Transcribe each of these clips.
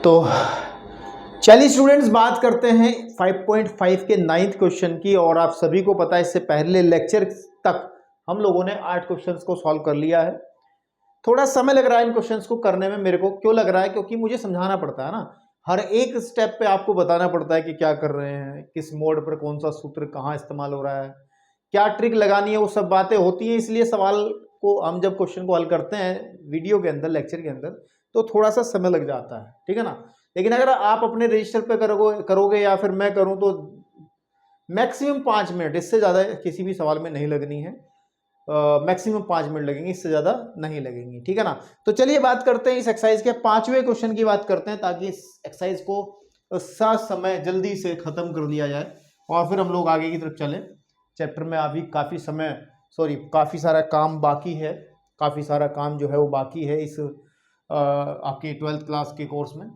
तो चलिए स्टूडेंट्स बात करते हैं 5.5 के 9th क्वेश्चन की। और आप सभी को पता है इससे पहले लेक्चर तक हम लोगों ने 8 क्वेश्चंस को सॉल्व कर लिया है। थोड़ा समय लग रहा है इन क्वेश्चंस को करने में मेरे को। क्यों लग रहा है? क्योंकि मुझे समझाना पड़ता है ना, हर एक स्टेप पे आपको बताना पड़ता है कि क्या कर रहे हैं, किस मोड पर कौन सा सूत्र कहाँ इस्तेमाल हो रहा है, क्या ट्रिक लगानी है, वो सब बातें होती हैं। इसलिए सवाल को हम जब क्वेश्चन को हल करते हैं वीडियो के अंदर, लेक्चर के अंदर, तो थोड़ा सा समय लग जाता है, ठीक है ना। लेकिन अगर आप अपने रजिस्टर पे करोगे या फिर मैं करूं तो मैक्सिमम 5 मिनट, इससे ज़्यादा किसी भी सवाल में नहीं लगनी है। मैक्सिमम 5 मिनट लगेंगे, इससे ज़्यादा नहीं लगेंगी, ठीक है ना। तो चलिए बात करते हैं इस एक्सरसाइज के 5वें क्वेश्चन की बात करते हैं, ताकि इस एक्सरसाइज को साथ समय जल्दी से ख़त्म कर दिया जाए और फिर हम लोग आगे की तरफ चलें। चैप्टर में अभी काफ़ी सारा काम बाकी है, काफ़ी सारा काम जो है वो बाकी है इस आपके 12th क्लास के कोर्स में।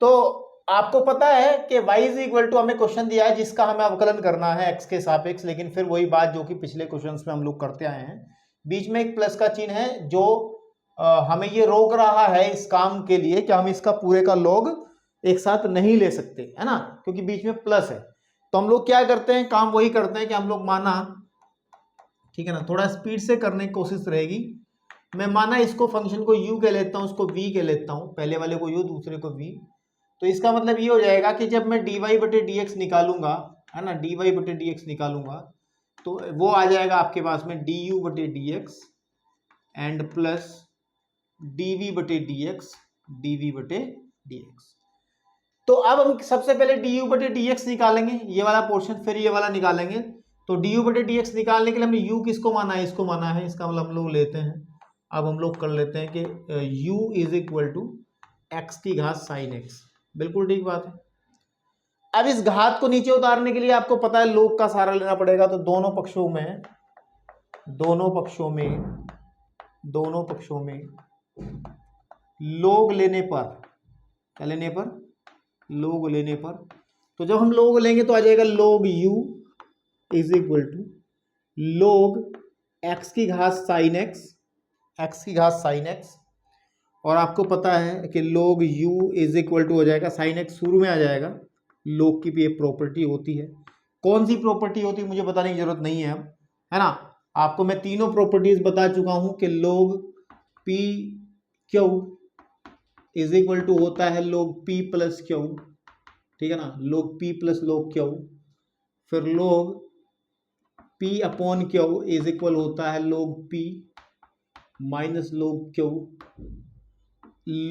तो आपको पता है कि y इज इक्वल टू, हमें क्वेश्चन दिया है जिसका हमें अवकलन करना है x के सापेक्ष। लेकिन फिर वही बात जो कि पिछले क्वेश्चंस में हम लोग करते आए हैं, बीच में एक प्लस का चिन्ह है जो हमें ये रोक रहा है इस काम के लिए कि हम इसका पूरे का log एक साथ नहीं ले सकते, है ना, क्योंकि बीच में प्लस है। तो हम लोग क्या करते हैं, काम वही करते हैं कि हम लोग माना, ठीक है ना, थोड़ा स्पीड से करने की कोशिश रहेगी। मैं माना इसको फंक्शन को u कह लेता हूँ, उसको v कह लेता हूँ, पहले वाले को u दूसरे को v। तो इसका मतलब ये हो जाएगा कि जब मैं dy बटे dx निकालूंगा, है ना, dy बटे dx निकालूंगा, तो वो आ जाएगा आपके पास में du बटे dx एंड प्लस dv बटे dx। तो अब हम सबसे पहले du बटे dx निकालेंगे, ये वाला पोर्शन, फिर ये वाला निकालेंगे। तो du बटे dx निकालने के लिए हमने u किसको माना है, इसको माना है। इसका मतलब हम लोग लेते हैं, अब हम लोग कर लेते हैं कि u is equal to x की घात साइन x। बिल्कुल ठीक बात है। अब इस घात को नीचे उतारने के लिए आपको पता है log का सहारा लेना पड़ेगा। तो दोनों पक्षों में log लेने पर, क्या लेने पर, log लेने पर, तो जब हम log लेंगे तो आ जाएगा log u is equal to log x की घात साइन x। और आपको पता है कि log u is equal to हो जाएगा, साइन x शुरू में आ जाएगा। log की भी एक प्रॉपर्टी होती है, कौन सी प्रॉपर्टी होती है मुझे बताने की जरूरत नहीं है अब, है ना। आपको मैं तीनों प्रॉपर्टीज बता चुका हूं कि log p q is equal to होता है log p प्लस q, ठीक है ना, log p plus log q। फिर log p upon q is equal होता है log p minus log q।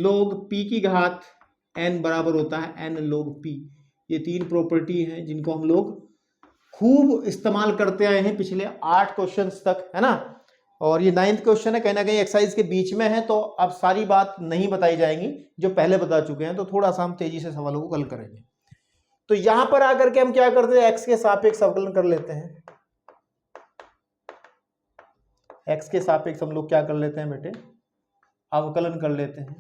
log p की घात n बराबर होता है n log p। ये तीन प्रॉपर्टी हैं जिनको हम लोग खूब इस्तेमाल करते आए हैं पिछले 8 क्वेश्चंस तक, है ना। और ये 9th क्वेश्चन है, कहीं ना कहीं एक्सरसाइज के बीच में है, तो अब सारी बात नहीं बताई जाएंगी जो पहले बता चुके हैं। तो थोड़ा सा हम तेजी से सवालों को हल करेंगे। तो यहां पर आकर के हम क्या करते हैं, x के सापेक्ष अवकलन कर लेते हैं। x के सापेक्ष हम लोग क्या कर लेते हैं बेटे, अवकलन कर लेते हैं।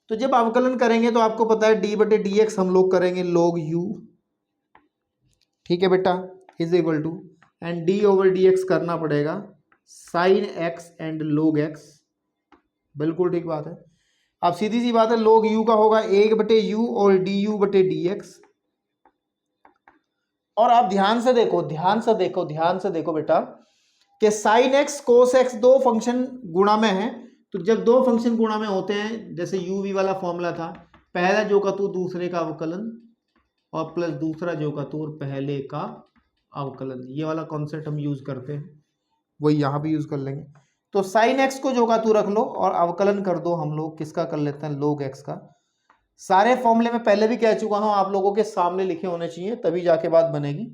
तो जब अवकलन करेंगे तो आपको पता है d बटे dx हम लोग करेंगे log u, ठीक है बेटा, is equal to, and d over dx करना पड़ेगा sine x and log x। बिल्कुल ठीक बात है। अब सीधी सी बात है, log u का होगा 1 बटे u और du बटे dx। और आप ध्यान से देखो बेटा कि साइन x कोस x दो फंक्शन गुणा में है। तो जब दो फंक्शन गुणा में होते हैं, जैसे u v वाला फॉर्मूला था, पहला जो का तू दूसरे का अवकलन और प्लस दूसरा जो का तू पहले का अवकलन, ये वाला कॉन्सेप्ट हम यूज करते हैं, वही यहाँ भी यूज कर लेंगे। तो साइन x को जो का तू रख लो और अवकलन कर दो, हम लोग किसका कर लेते हैं, log x का। सारे फॉर्मूले में पहले भी कह चुका हूँ, आप लोगों के सामने लिखे होने चाहिए, तभी जाके बात बनेगी।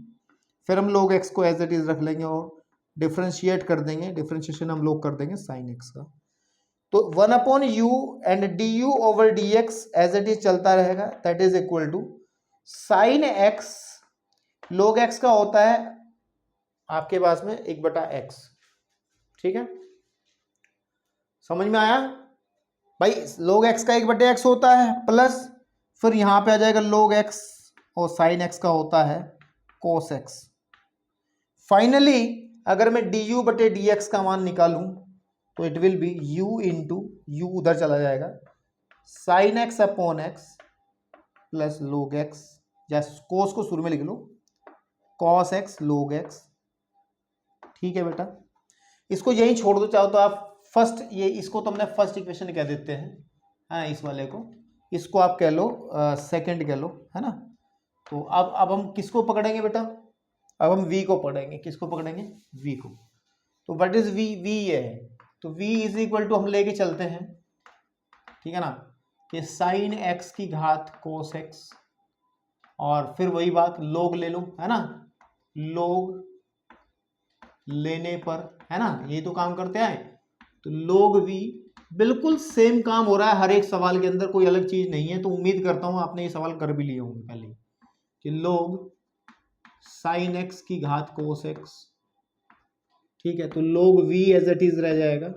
फिर हम log x को एज इट इज रख लेंगे और डिफ्रेंशिएट कर देंगे, डिफ्रेंशिएशन हम लोग कर देंगे साइन x का। तो 1 upon u and du over dx as it is चलता रहेगा, that is equal to sine x log x का होता है आपके पास में 1 बटा x, ठीक है, समझ में आया भाई। log x का 1 बटे x होता है, प्लस फिर यहां पे आ जाएगा log x और साइन x का होता है cos x। फाइनली अगर मैं du बटे dx का मान निकालूं तो it will be u into, u उधर चला जाएगा, sine x upon x plus log x, या कोस को शुरू में लिख लो, cos x log x। ठीक है बेटा, इसको यही छोड़ दो, चाहो तो आप फर्स्ट, ये इसको तो हमने फर्स्ट इक्वेशन कह देते हैं, हाँ इस वाले को, इसको आप कह लो सेकंड कह लो, है ना। तो अब हम किसको पकड़ेंगे बेटा, अब हम v को पकड़ेंगे, किसको पकड़ेंगे, v को। तो व्हाट इज v, v ये है, तो v इज इक्वल टू हम लेके चलते हैं, ठीक है ना, कि साइन x की घात cos x, और फिर वही बात log ले लो, है ना, log लेने पर, है ना, ये तो काम करते आए। तो log v, बिल्कुल सेम काम हो रहा है हर एक सवाल के अंदर, कोई अलग चीज नहीं है। तो उम्मीद करता हूं आपने ये सवाल कर भी लिए होंगे पहले, कि log sin x की घात cos x, ठीक है, तो log v as it is रह जाएगा।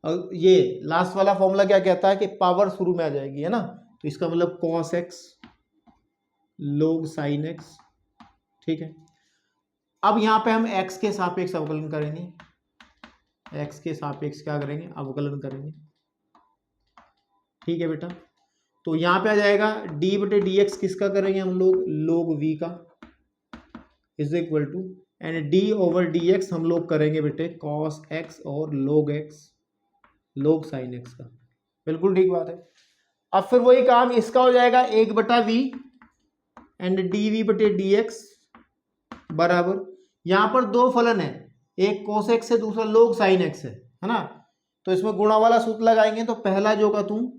और ये लास्ट वाला फॉर्मूला क्या कहता है कि पावर शुरू में आ जाएगी, है ना, तो इसका मतलब cos x log sin x, ठीक है। अब यहाँ पे हम x के सापेक्ष अवकलन करेंगे, x के सापेक्ष क्या करेंगे, अवकलन करेंगे, ठीक है बेटा। तो यहाँ पे आ जाएगा d बटे डी एक्स, किसका करेंगे हम लोग, log v का, is equal to, and d over D X हम लोग करेंगे बेटे cos x और log x log sin x का। बिल्कुल ठीक बात है। अब फिर वही काम इसका हो जाएगा 1/v एंड dv बटे dx बराबर, यहां पर दो फलन है, एक cos x है, दूसरा log sin x है ना। तो इसमें गुणा वाला सूत्र लगाएंगे, तो पहला जो का तुम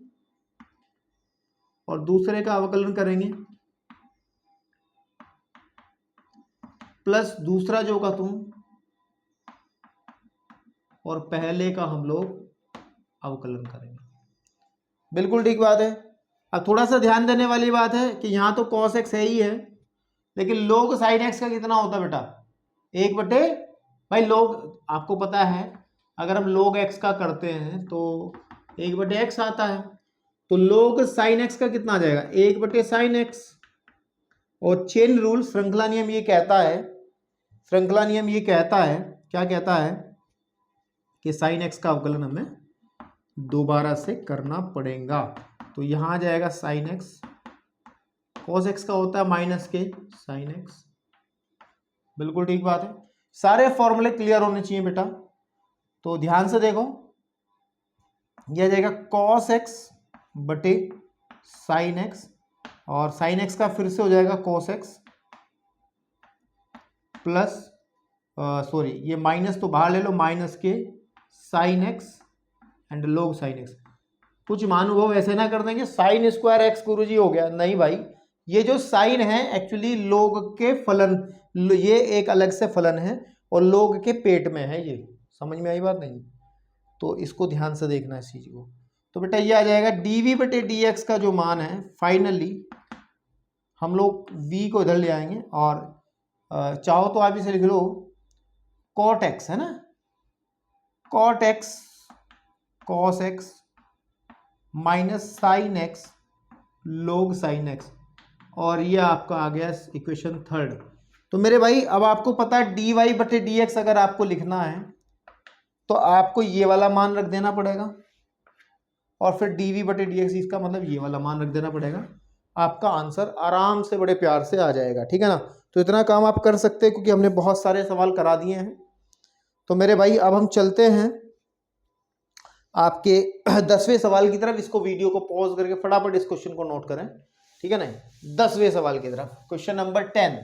और दूसरे का अवकलन करेंगे, प्लस दूसरा जो का तुम और पहले का हम लोग अवकलन करेंगे। बिल्कुल ठीक बात है। अब थोड़ा सा ध्यान देने वाली बात है कि यहाँ तो cos x है ही है, लेकिन log sin x का कितना होता है बेटा, 1/, भाई log आपको पता है, अगर हम log x का करते हैं तो 1/x आता है, तो log sin x का कितना आ जाएगा, 1/sin x। और चेन रूल, श्रृंखला नियम ये कहता है, श्रृंखला नियम ये कहता है, क्या कहता है, कि sin x का अवकलन हमें दोबारा से करना पड़ेगा। तो यहां आ जाएगा sin x, cos x का होता है माइनस के sin x। बिल्कुल ठीक बात है, सारे फॉर्मूले क्लियर होने चाहिए बेटा। तो ध्यान से देखो, यह आ जाएगा cos x बटे sin x, और sin x का फिर से हो जाएगा cos x प्लस, सॉरी ये माइनस तो बाहर ले लो, माइनस के sin x and log sin x। कुछ महानुभाव ऐसे ना कर देंगे sin स्क्वायर x गुरुजी हो गया, नहीं भाई, ये जो साइन है एक्चुअली log के फलन, ये एक अलग से फलन है और log के पेट में है, ये समझ में आई बात नहीं, तो इसको ध्यान से देखना इस चीज को। तो बेटा ये आ जाएगा dv बटे dx का जो मान है, फाइनली हम लोग v को इधर ले आएंगे, और चाहो तो आप इसे लिख लो cot x, है ना, cot x cos x minus sine x log sin x, और ये आपका आ गया इक्वेशन थर्ड। तो मेरे भाई अब आपको पता है dy बटे dx अगर आपको लिखना है तो आपको ये वाला मान रख देना पड़ेगा, और फिर dv बटे dx इसका मतलब ये वाला मान रख देना पड़ेगा, आपका आंसर आराम से बड़े प्यार से आ जाएगा, ठीक है ना। तो इतना काम आप कर सकते हैं क्योंकि हमने बहुत सारे सवाल करा दिए हैं। तो मेरे भाई अब हम चलते हैं आपके 10वें सवाल की तरफ। इसको वीडियो को पॉज करके फटाफट इस क्वेश्चन को नोट करें, ठीक है ना। 10वें सवाल की तरफ, क्वेश्चन नंबर 10,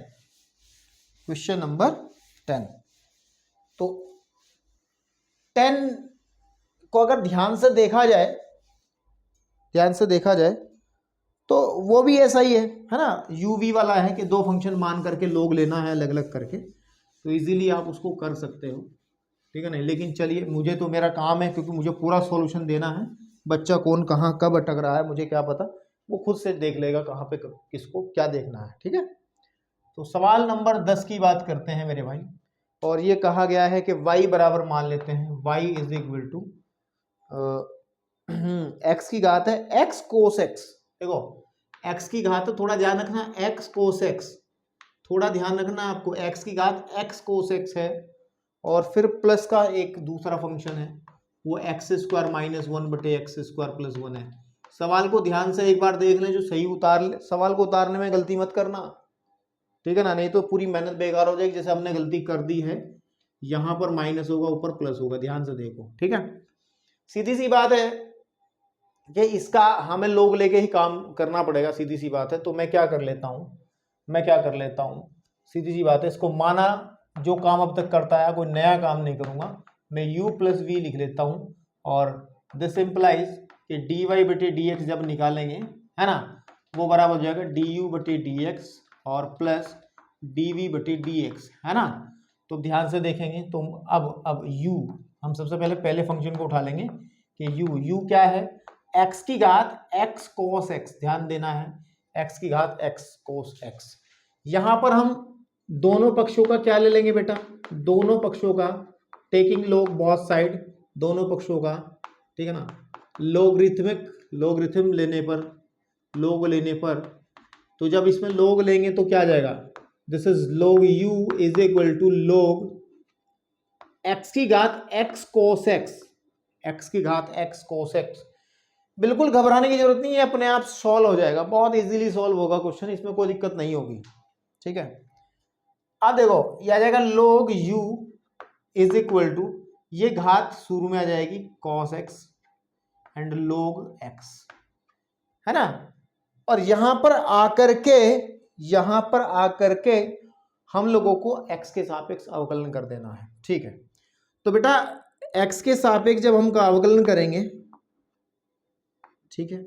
क्वेश्चन नंबर 10। तो 10 को अगर ध्यान से देखा जाए, ध्यान से देखा जाए तो वो भी ऐसा ही है ना, uv वाला है कि दो फंक्शन मान करके log लेना है अलग अलग करके, तो इजीली आप उसको कर सकते हो, ठीक है ना। लेकिन चलिए, मुझे तो मेरा काम है क्योंकि मुझे पूरा सॉल्यूशन देना है, बच्चा कौन कहाँ कब अटक रहा है मुझे क्या पता, वो खुद से देख लेगा कहाँ पे किसको क्या देखना है, ठीक है। तो सवाल नंबर 10 की बात करते हैं मेरे भाई, और ये कहा गया है कि y बराबर मान लेते हैं, y is equal to x की घात है x cos x। देखो x की घात, तो थोड़ा ध्यान रखना, x cos x, थोड़ा ध्यान रखना आपको, x की घात x cos x है, और फिर प्लस का एक दूसरा फंक्शन है वो x² - 1 बटे x² + 1 है, सवाल को ध्यान से एक बार देख लें, जो सही उतार ले, सवाल को उतारने में गलती मत करना, ठीक है ना, नहीं तो पूरी मेहनत बेकार हो जाएगी। जैसे हमने गलती कर दी है, यहाँ पर माइनस होगा, ऊपर प्लस होगा, ध्यान से देखो, ठीक है। सीधी सी बात है कि इसका हमें लोग लेके ही काम करना पड़ेगा, सीधी सी बात है। तो मैं क्या कर लेता हूँ, सीधी सी बात है, इसको माना जो काम अब तक करता है, कोई नया काम नहीं करूंगा, मैं u प्लस वी लिख लेता हूँ। और दिस इम्प्लाइज कि डी वाई बटे डी एक्स जब निकालेंगे, है ना, वो बराबर हो जाएगा डी यू बटे डी एक्स और प्लस डी वी बटे डी एक्स, है ना। तो ध्यान से देखेंगे तो अब u हम सबसे पहले फंक्शन को उठा लेंगे कि u क्या है, x की घात x कोस x, ध्यान देना है, x की घात x कोस x। यहां पर हम दोनों पक्षों का क्या ले लेंगे बेटा, दोनों पक्षों का टेकिंग लॉग बोथ साइड, दोनों पक्षों का, ठीक है ना, लोगरिथम लेने पर, लोग लेने पर, तो जब इसमें लोग लेंगे तो क्या आ जाएगा, दिस इज लोग u इज इक्वल टू लोग x की घात x कोस x, x की घात x कोस x। बिल्कुल घबराने की जरूरत नहीं है, अपने आप सॉल्व हो जाएगा, बहुत इजीली सॉल्व होगा क्वेश्चन, इसमें कोई दिक्कत नहीं होगी, ठीक है। अब देखो ये आ जाएगा log u is equal to, ये घात शुरू में आ जाएगी cos x and log x, है ना। और यहां पर आकर के हम लोगों को x के सापेक्ष अवकलन कर देना है, ठीक है। तो बेटा x के सापेक्ष जब हम अवकलन करेंगे, ठीक है,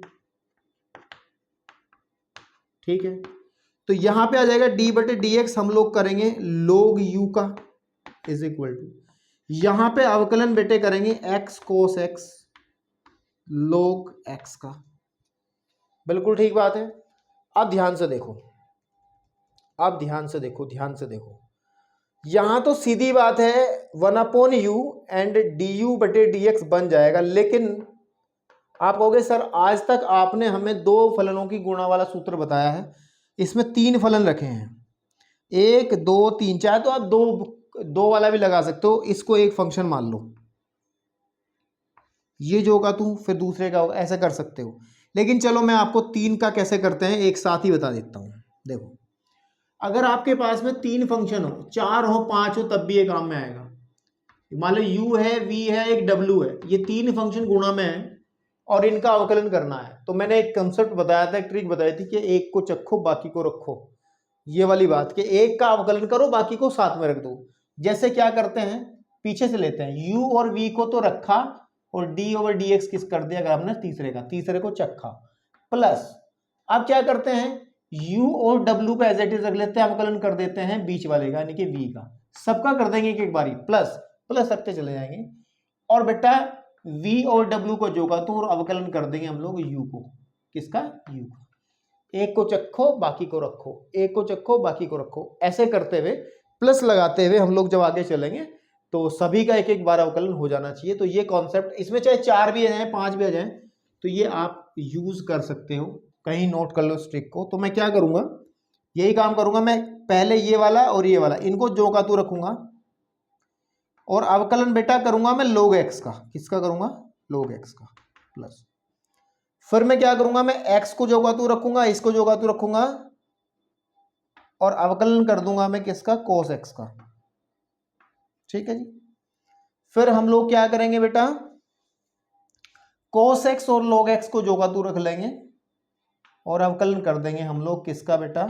तो यहां पे आ जाएगा d बटे डी एक्स, हम लोग करेंगे log u का इज इक्वल टू, यहां पे अवकलन बेटे करेंगे x कोस x log x का, बिल्कुल ठीक बात है। अब ध्यान से देखो, यहां तो सीधी बात है 1/u एंड du बटे dx बन जाएगा, लेकिन आप कहोगे सर आज तक आपने हमें दो फलनों की गुणा वाला सूत्र बताया है, इसमें 3 फलन रखे हैं, 1 2 3, चाहे तो आप दो वाला भी लगा सकते हो, इसको एक फंक्शन मान लो, ये जो का तू फिर दूसरे का होगा, ऐसे कर सकते हो। लेकिन चलो मैं आपको 3 का कैसे करते हैं एक साथ ही बता देता हूं। देखो अगर आपके पास में 3 फंक्शन हो, 4 हो, 5 हो, तब भी ये काम में आएगा। मान लो u है, v है, एक w है, ये 3 फंक्शन गुणा में है और इनका अवकलन करना है। तो मैंने एक कंसेप्ट बताया था, एक ट्रिक बताई थी कि एक को चखो बाकी को रखो, ये वाली बात कि एक का अवकलन करो बाकी को साथ में रख दो। जैसे क्या करते हैं, पीछे से लेते हैं, u और v को तो रखा और d ओवर dx किस कर दिया, अगर हमने तीसरे को चखा, प्लस अब क्या करते हैं, u और w का एज इट इज रख लेते हैं, अवकलन कर देते हैं बीच वाले का यानी कि v का, सबका कर देंगे एक बारी, प्लस रखते चले जाएंगे। और बेटा v और w को जोगा तो और अवकलन कर देंगे हम लोग u को, किसका, u का। एक को चखो बाकी को रखो, एक को चखो बाकी को रखो, ऐसे करते हुए प्लस लगाते हुए हम लोग जब आगे चलेंगे तो सभी का एक बार अवकलन हो जाना चाहिए। तो ये कॉन्सेप्ट, इसमें चाहे 4 भी आ जाए 5 भी आ जाए, तो ये आप यूज कर सकते हो, कहीं नोट कर लो इस ट्रिक को। तो मैं क्या करूंगा, यही काम करूंगा, मैं पहले ये वाला और ये वाला इनको जो का तू रखूंगा और अवकलन बेटा करूंगा मैं log x का, किसका करूंगा, log x का, प्लस फिर मैं क्या करूंगा, मैं x को जो का तू रखूंगा, इसको जो का तू रखूंगा और अवकलन कर दूंगा मैं किसका, cos x का, ठीक है जी। फिर हम लोग क्या करेंगे बेटा, cos x और log x को जो का तू रख लेंगे और अवकलन कर देंगे हम लोग किसका बेटा,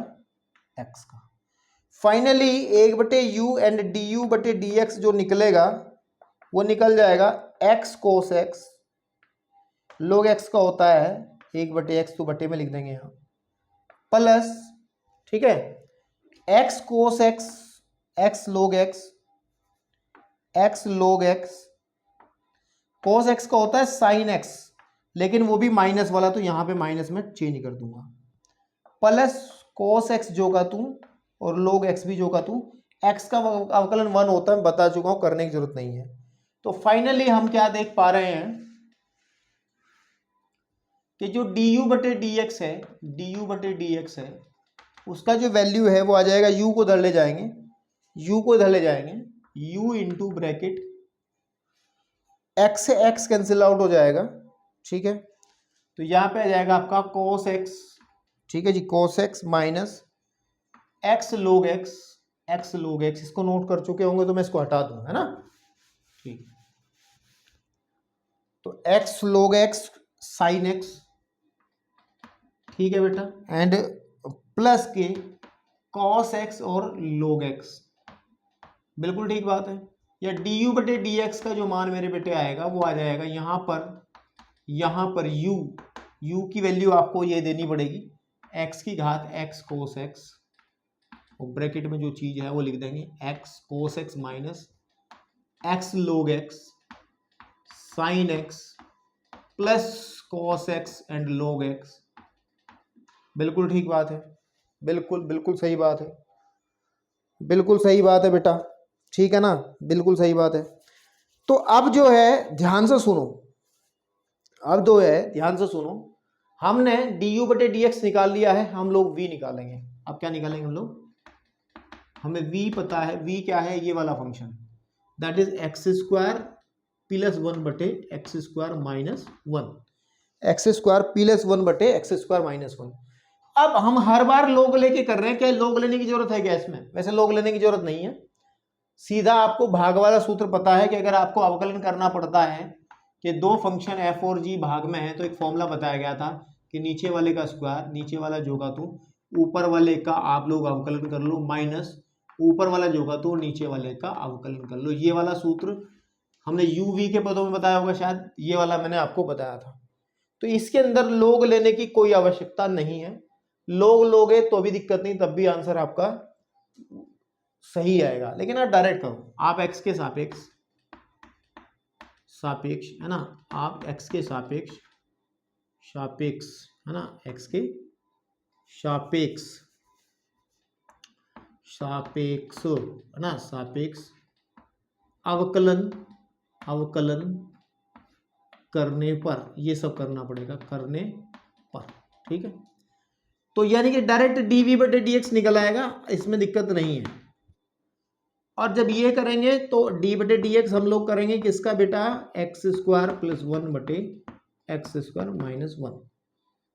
x का। फाइनली 1/u एंड du बटे dx जो निकलेगा वो निकल जाएगा x cos x, log x का होता है 1/x, तो बटे में लिख देंगे यहाँ, प्लस, ठीक है, x cos x, x log x, x log x, cos x का होता है sin x, लेकिन वो भी माइनस वाला, तो यहाँ पे माइनस में चेंज कर दूंगा, प्लस cos x जो का तू और log x भी जो का तू, x का अवकलन 1 होता है, बता चुका हूं, करने की जरूरत नहीं है। तो फाइनली हम क्या देख पा रहे हैं कि जो du बटे dx है, du बटे dx है, उसका जो वैल्यू है वो आ जाएगा, u को इधर ले जाएंगे, u इंटू ब्रैकेट x से x कैंसिल आउट हो जाएगा, ठीक है। तो यहाँ पे आ जाएगा आपका cos x, ठीक है जी, cos x minus x log x, x log x, इसको नोट कर चुके होंगे तो मैं इसको हटा दूं, है ना, ठीक। तो x log x sin x, ठीक है बेटा, एंड प्लस के cos x और log x, बिल्कुल ठीक बात है। या du बटे dx का जो मान मेरे बेटे आएगा वो आ जाएगा यहाँ पर u की वैल्यू आपको ये देनी पड़ेगी x की घात x cos x, और ब्रैकेट में जो चीज है वो लिख देंगे x cos x minus x log x sin x plus cos x and log x, बिल्कुल ठीक बात है, बिल्कुल सही बात है, बिल्कुल सही बात है बेटा, ठीक है ना, बिल्कुल सही बात है। तो अब जो है ध्यान से सुनो, अब जो है ध्यान से सुनो, हमने du बटे dx निकाल लिया है, हम लोग v निकालेंगे। अब क्या निकालेंगे हम लोग, हमें v पता है, v क्या है, ये वाला function, that is x square plus 1 बटे x square minus 1, x square plus 1 बटे एक्स स्क्वायर माइनस 1। अब हम हर बार लोग लेके कर रहे हैं, क्या लोग लेने की जरूरत है क्या इसमें? वैसे लोग लेने की जरूरत नहीं है, सीधा आपको भाग वाला सूत्र पता है कि अगर आपको अवकलन करना पड़ता है कि दो फंक्शन f और g भाग में है, तो एक फॉर्मूला बताया गया था कि नीचे वाले का स्क्वायर, नीचे वाला जो का तू, ऊपर वाले का आप लोग अवकलन कर लो, माइनस ऊपर वाला जो का तू, नीचे वाले का अवकलन कर लो। ये वाला सूत्र हमने u v के पदों में बताया होगा शायद, ये वाला मैंने आपको बताया था। तो इसके अंदर लोग लेने की कोई आवश्यकता नहीं है, लोग लोगे तो भी दिक्कत नहीं, तब भी आंसर आपका सही आएगा। लेकिन आप डायरेक्ट करो, आप x के सापेक्ष है ना, आप x के सापेक्ष है ना, x के सापेक्ष है ना, सापेक्ष अवकलन करने पर, ये सब करना पड़ेगा करने पर, ठीक है। तो यानी कि डायरेक्ट dv बटे dx निकल आएगा, इसमें दिक्कत नहीं है। और जब ये करेंगे तो d बटे dx हम लोग करेंगे किसका बेटा, एक्स स्क्वायर प्लस 1 बटे एक्स स्क्वायर माइनस 1।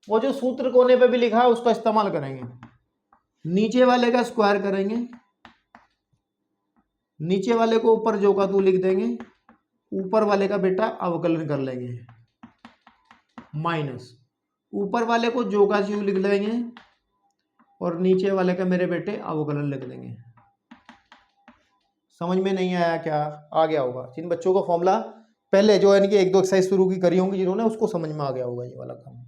वो जो सूत्र कोने पे भी लिखा है उसका इस्तेमाल करेंगे, नीचे वाले का स्क्वायर करेंगे, नीचे वाले को ऊपर जो का तू लिख देंगे, ऊपर वाले का बेटा अवकलन कर लेंगे, माइनस ऊपर वाले को जो का जो लिख लेंगे और नीचे वाले का मेरे बेटे अवकलन लिख देंगे। समझ में नहीं आया क्या? आ गया होगा जिन बच्चों को फॉर्मूला पहले जो यानी कि एक दो एक्सरसाइज शुरू की करी होंगी जिन्होंने, उसको समझ में आ गया होगा ये वाला काम।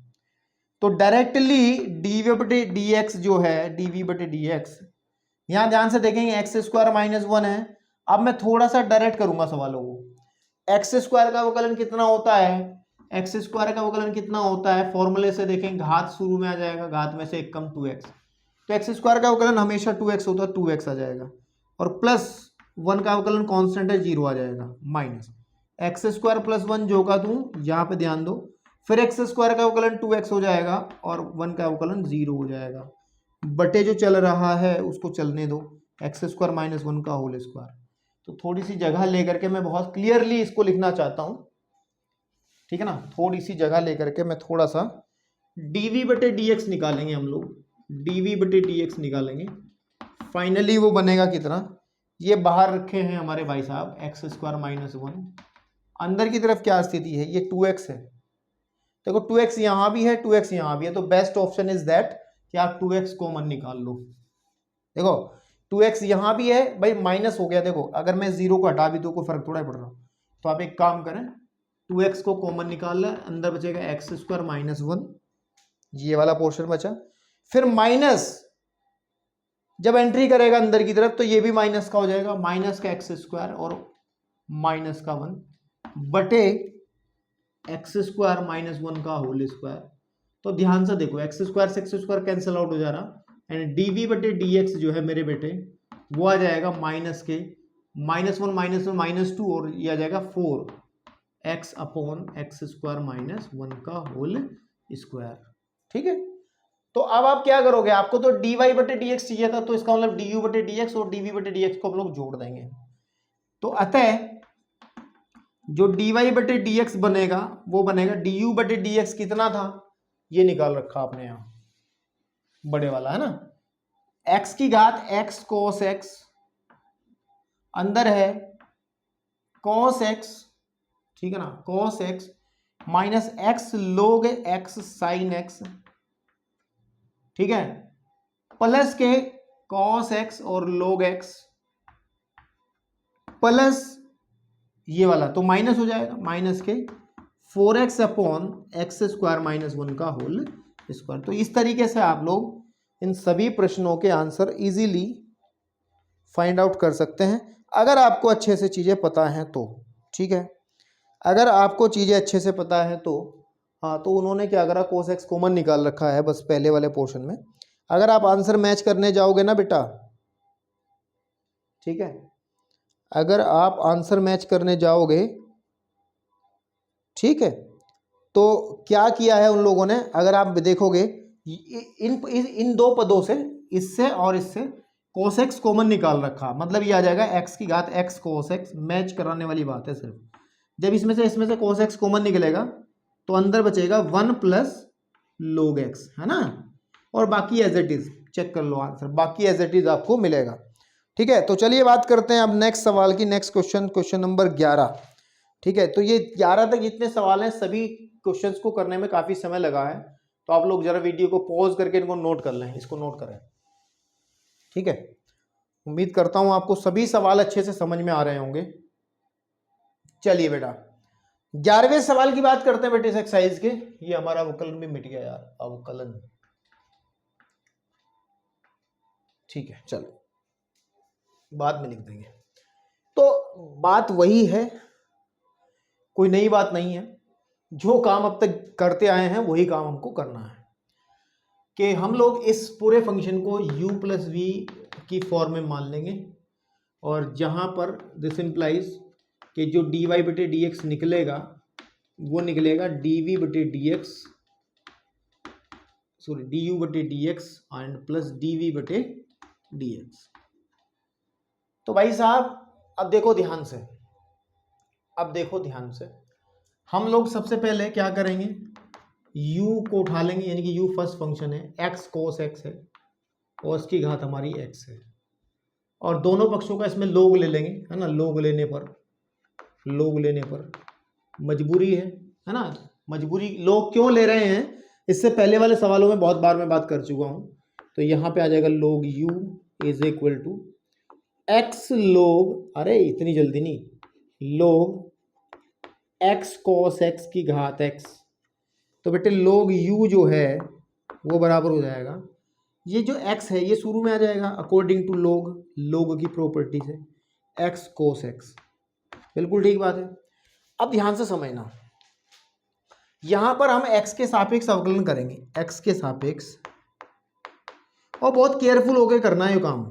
तो डायरेक्टली dv बटे dx जो है, dv बटे dx, यहां ध्यान से देखेंगे एक्स स्क्वायर माइनस 1 है। अब मैं थोड़ा सा डायरेक्ट करूंगा सवालों को। एक्स स्क्वायर का अवकलन कितना होता है, एक्स स्क्वायर का अवकलन कितना होता है, फॉर्मूले से देखें, घात शुरू में आ जाएगा, घात में से एक कम 2x, तो एक्स स्क्वायर का अवकलन हमेशा 2x होता है, 2x आ जाएगा, और प्लस 1 का अवकलन कांस्टेंट है, 0 आ जाएगा, माइनस एक्स स्क्वायर प्लस 1 जो का दूं, यहाँ पे ध्यान दो, फिर एक्स स्क्वायर का अवकलन 2x हो जाएगा और 1 का अवकलन 0 हो जाएगा, बटे जो चल रहा है उसको चलने दो, एक्स स्क्वायर माइनस 1 का होल स्क्वायर। तो थोड़ी सी जगह लेकर के मैं बहुत क्लियरली इसको लिखना चाहता हूं, ठीक है ना, थोड़ी सी जगह लेकर के मैं थोड़ा सा dv बटे dx निकालेंगे हम लोग, dv बटे dx निकालेंगे। फाइनली वो बनेगा कितना, ये बाहर रखे हैं हमारे भाई साहब एक्स स्क्वायर माइनस 1, अंदर की तरफ क्या स्थिति है, ये 2x है, देखो 2x यहाँ भी है, 2x यहाँ भी है, तो बेस्ट ऑप्शन इज दैट कि आप 2x कॉमन निकाल लो। देखो 2x यहाँ भी है भाई, माइनस हो गया, देखो अगर मैं 0 को हटा भी तो कोई फर्क थोड़ा पड़ रहा, तो आप एक काम करें, 2x को कॉमन निकाल लें, अंदर बचेगा एक्स स्क्वायर माइनस 1, ये वाला पोर्शन बचा, फिर माइनस जब एंट्री करेगा अंदर की तरफ तो ये भी माइनस का हो जाएगा, माइनस का एक्स स्क्वायर और माइनस का 1 बटे एक्स स्क्वायर माइनस 1 का होल स्क्वायर। तो ध्यान से देखो, एक्स स्क्वायर से एक्स स्क्वायर कैंसिल आउट हो जा रहा, एंड dv बटे dx जो है मेरे बेटे वो आ जाएगा माइनस के माइनस 1 माइनस 1 माइनस 2, और ये आ जाएगा 4x upon x square minus 1 का होल स्क्वायर, ठीक है। तो अब आप क्या करोगे, आपको तो dy बटे dx चाहिए था, तो इसका मतलब du बटे dx और dv बटे dx को हम लोग जोड़ देंगे। तो अतः जो dy बटे dx बनेगा वो बनेगा du बटे dx कितना था, ये निकाल रखा आपने यहाँ बड़े वाला, है ना। x की घात x cos x, अंदर है cos x, ठीक है ना, cos x minus x log x sin x, ठीक है, प्लस के cos x और log x, प्लस ये वाला तो माइनस हो जाएगा, माइनस के 4x upon x square minus 1 का होल स्क्वायर। तो इस तरीके से आप लोग इन सभी प्रश्नों के आंसर इजीली फाइंड आउट कर सकते हैं, अगर आपको अच्छे से चीज़ें पता हैं तो, ठीक है। अगर आपको चीज़ें अच्छे से पता है तो हाँ, तो उन्होंने क्या करा, cos x कॉमन निकाल रखा है बस पहले वाले पोर्शन में। अगर आप आंसर मैच करने जाओगे ना बेटा, ठीक है, अगर आप आंसर मैच करने जाओगे, ठीक है, तो क्या किया है उन लोगों ने, अगर आप देखोगे इन दो पदों से, इससे और इससे cos x कॉमन निकाल रखा, मतलब ये आ जाएगा x की घात x cos x, मैच कराने वाली बात है सिर्फ। जब इसमें से cos x कॉमन निकलेगा तो अंदर बचेगा 1 प्लस log x, है ना, और बाकी एज इट इज चेक कर लो आंसर, बाकी एज इट इज आपको मिलेगा, ठीक है। तो चलिए बात करते हैं अब नेक्स्ट सवाल की, नेक्स्ट क्वेश्चन, क्वेश्चन नंबर 11, ठीक है। तो ये 11 तक जितने सवाल हैं सभी क्वेश्चंस को करने में काफी समय लगा है, तो आप लोग जरा वीडियो को पॉज करके इनको नोट कर लें, इसको नोट करें, ठीक है। उम्मीद करता हूं आपको सभी सवाल अच्छे से समझ में आ रहे होंगे। चलिए बेटा 11वें सवाल की बात करते हैं बेटे इस एक्सरसाइज के। ये हमारा अवकलन भी मिट गया यार, अवकलन, ठीक है, चलो बाद में लिख देंगे। तो बात वही है, कोई नई बात नहीं है, जो काम अब तक करते आए हैं वही काम हमको करना है, कि हम लोग इस पूरे फंक्शन को u प्लस वी की फॉर्म में मान लेंगे, और जहां पर दिस इंप्लाइज कि जो dy बटे dx निकलेगा वो निकलेगा dv बटे dx, सॉरी du बटे dx एंड प्लस dv बटे dx। तो भाई साहब अब देखो ध्यान से, अब देखो ध्यान से, हम लोग सबसे पहले क्या करेंगे, u को उठा लेंगे, यानी कि u फर्स्ट फंक्शन है, x cos x है और इसकी घात हमारी x है, और दोनों पक्षों का इसमें लोग ले लेंगे, है ना, लोग लेने पर मजबूरी है ना, मजबूरी लोग क्यों ले रहे हैं, इससे पहले वाले सवालों में बहुत बार मैं बात कर चुका हूं। तो यहां पे आ जाएगा log u is equal to x log, अरे इतनी जल्दी नहीं, लोग x cos x की घात x। तो बेटे लोग u जो है वो बराबर हो जाएगा, ये जो x है ये शुरू में आ जाएगा अकॉर्डिंग टू लोग की प्रॉपर्टी से, x cos x, बिल्कुल ठीक बात है। अब ध्यान से समझना, यहां पर हम x के सापेक्ष अवकलन करेंगे, x के सापेक्ष, और बहुत केयरफुल होकर करना है ये काम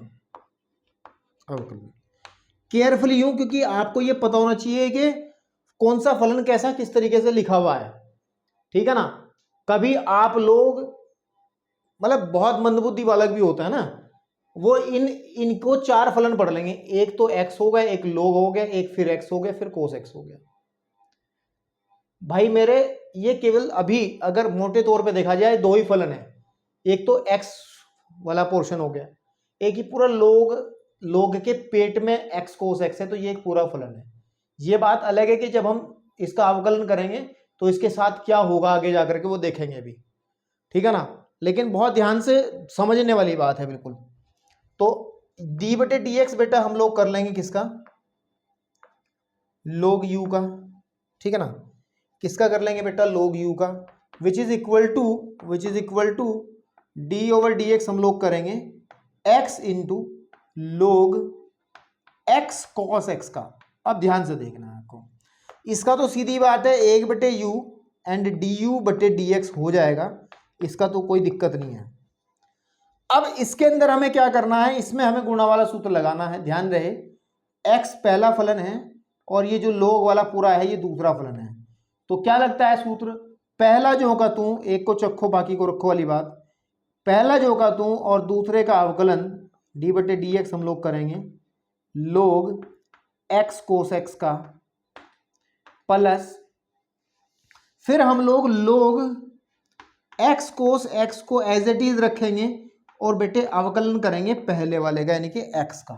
अवकलन, केयरफुल यूं क्योंकि आपको ये पता होना चाहिए कि कौन सा फलन कैसा किस तरीके से लिखा हुआ है, ठीक है ना। कभी आप लोग मतलब बहुत मंदबुद्धि वाला भी होता है ना, वो इनको 4 फलन पढ़ लेंगे, एक तो x हो गया, एक log हो गया, एक फिर x हो गया, फिर cos x हो गया। भाई मेरे ये केवल अभी अगर मोटे तौर पे देखा जाए 2 ही फलन है, एक तो x वाला पोर्शन हो गया, एक ही पूरा log के पेट में x cos x है, तो ये एक पूरा फलन है। ये बात अलग है कि जब हम इसका अवकलन करेंगे तो इसके साथ क्या होगा आगे जाकर के वो देखेंगे अभी, ठीक है ना, लेकिन बहुत ध्यान से समझने वाली बात है बिल्कुल। तो डी बटे डी एक्स बेटा हम लोग कर लेंगे किसका, log u का, ठीक है ना, किसका कर लेंगे बेटा, log u का, which is equal to D over D X हम लोग करेंगे x into log x cos x का। अब ध्यान से देखना है आपको, इसका तो सीधी बात है 1 बटे यू एंड डी यू बटे डी एक्स हो जाएगा, इसका तो कोई दिक्कत नहीं है। अब इसके अंदर हमें क्या करना है, इसमें हमें गुणा वाला सूत्र लगाना है, ध्यान रहे x पहला फलन है और ये जो log वाला पूरा है ये दूसरा फलन है। तो क्या लगता है सूत्र, पहला जो होगा तू, एक को चखो बाकी को रखो वाली बात, पहला जो होगा तू और दूसरे का अवकलन डी बटे डी एक्स हम लोग करेंगे log x cos x का, प्लस फिर हम लोग log एक्स कोस एक्स को एज इट इज रखेंगे और बेटे अवकलन करेंगे पहले वाले का यानी कि एक्स का।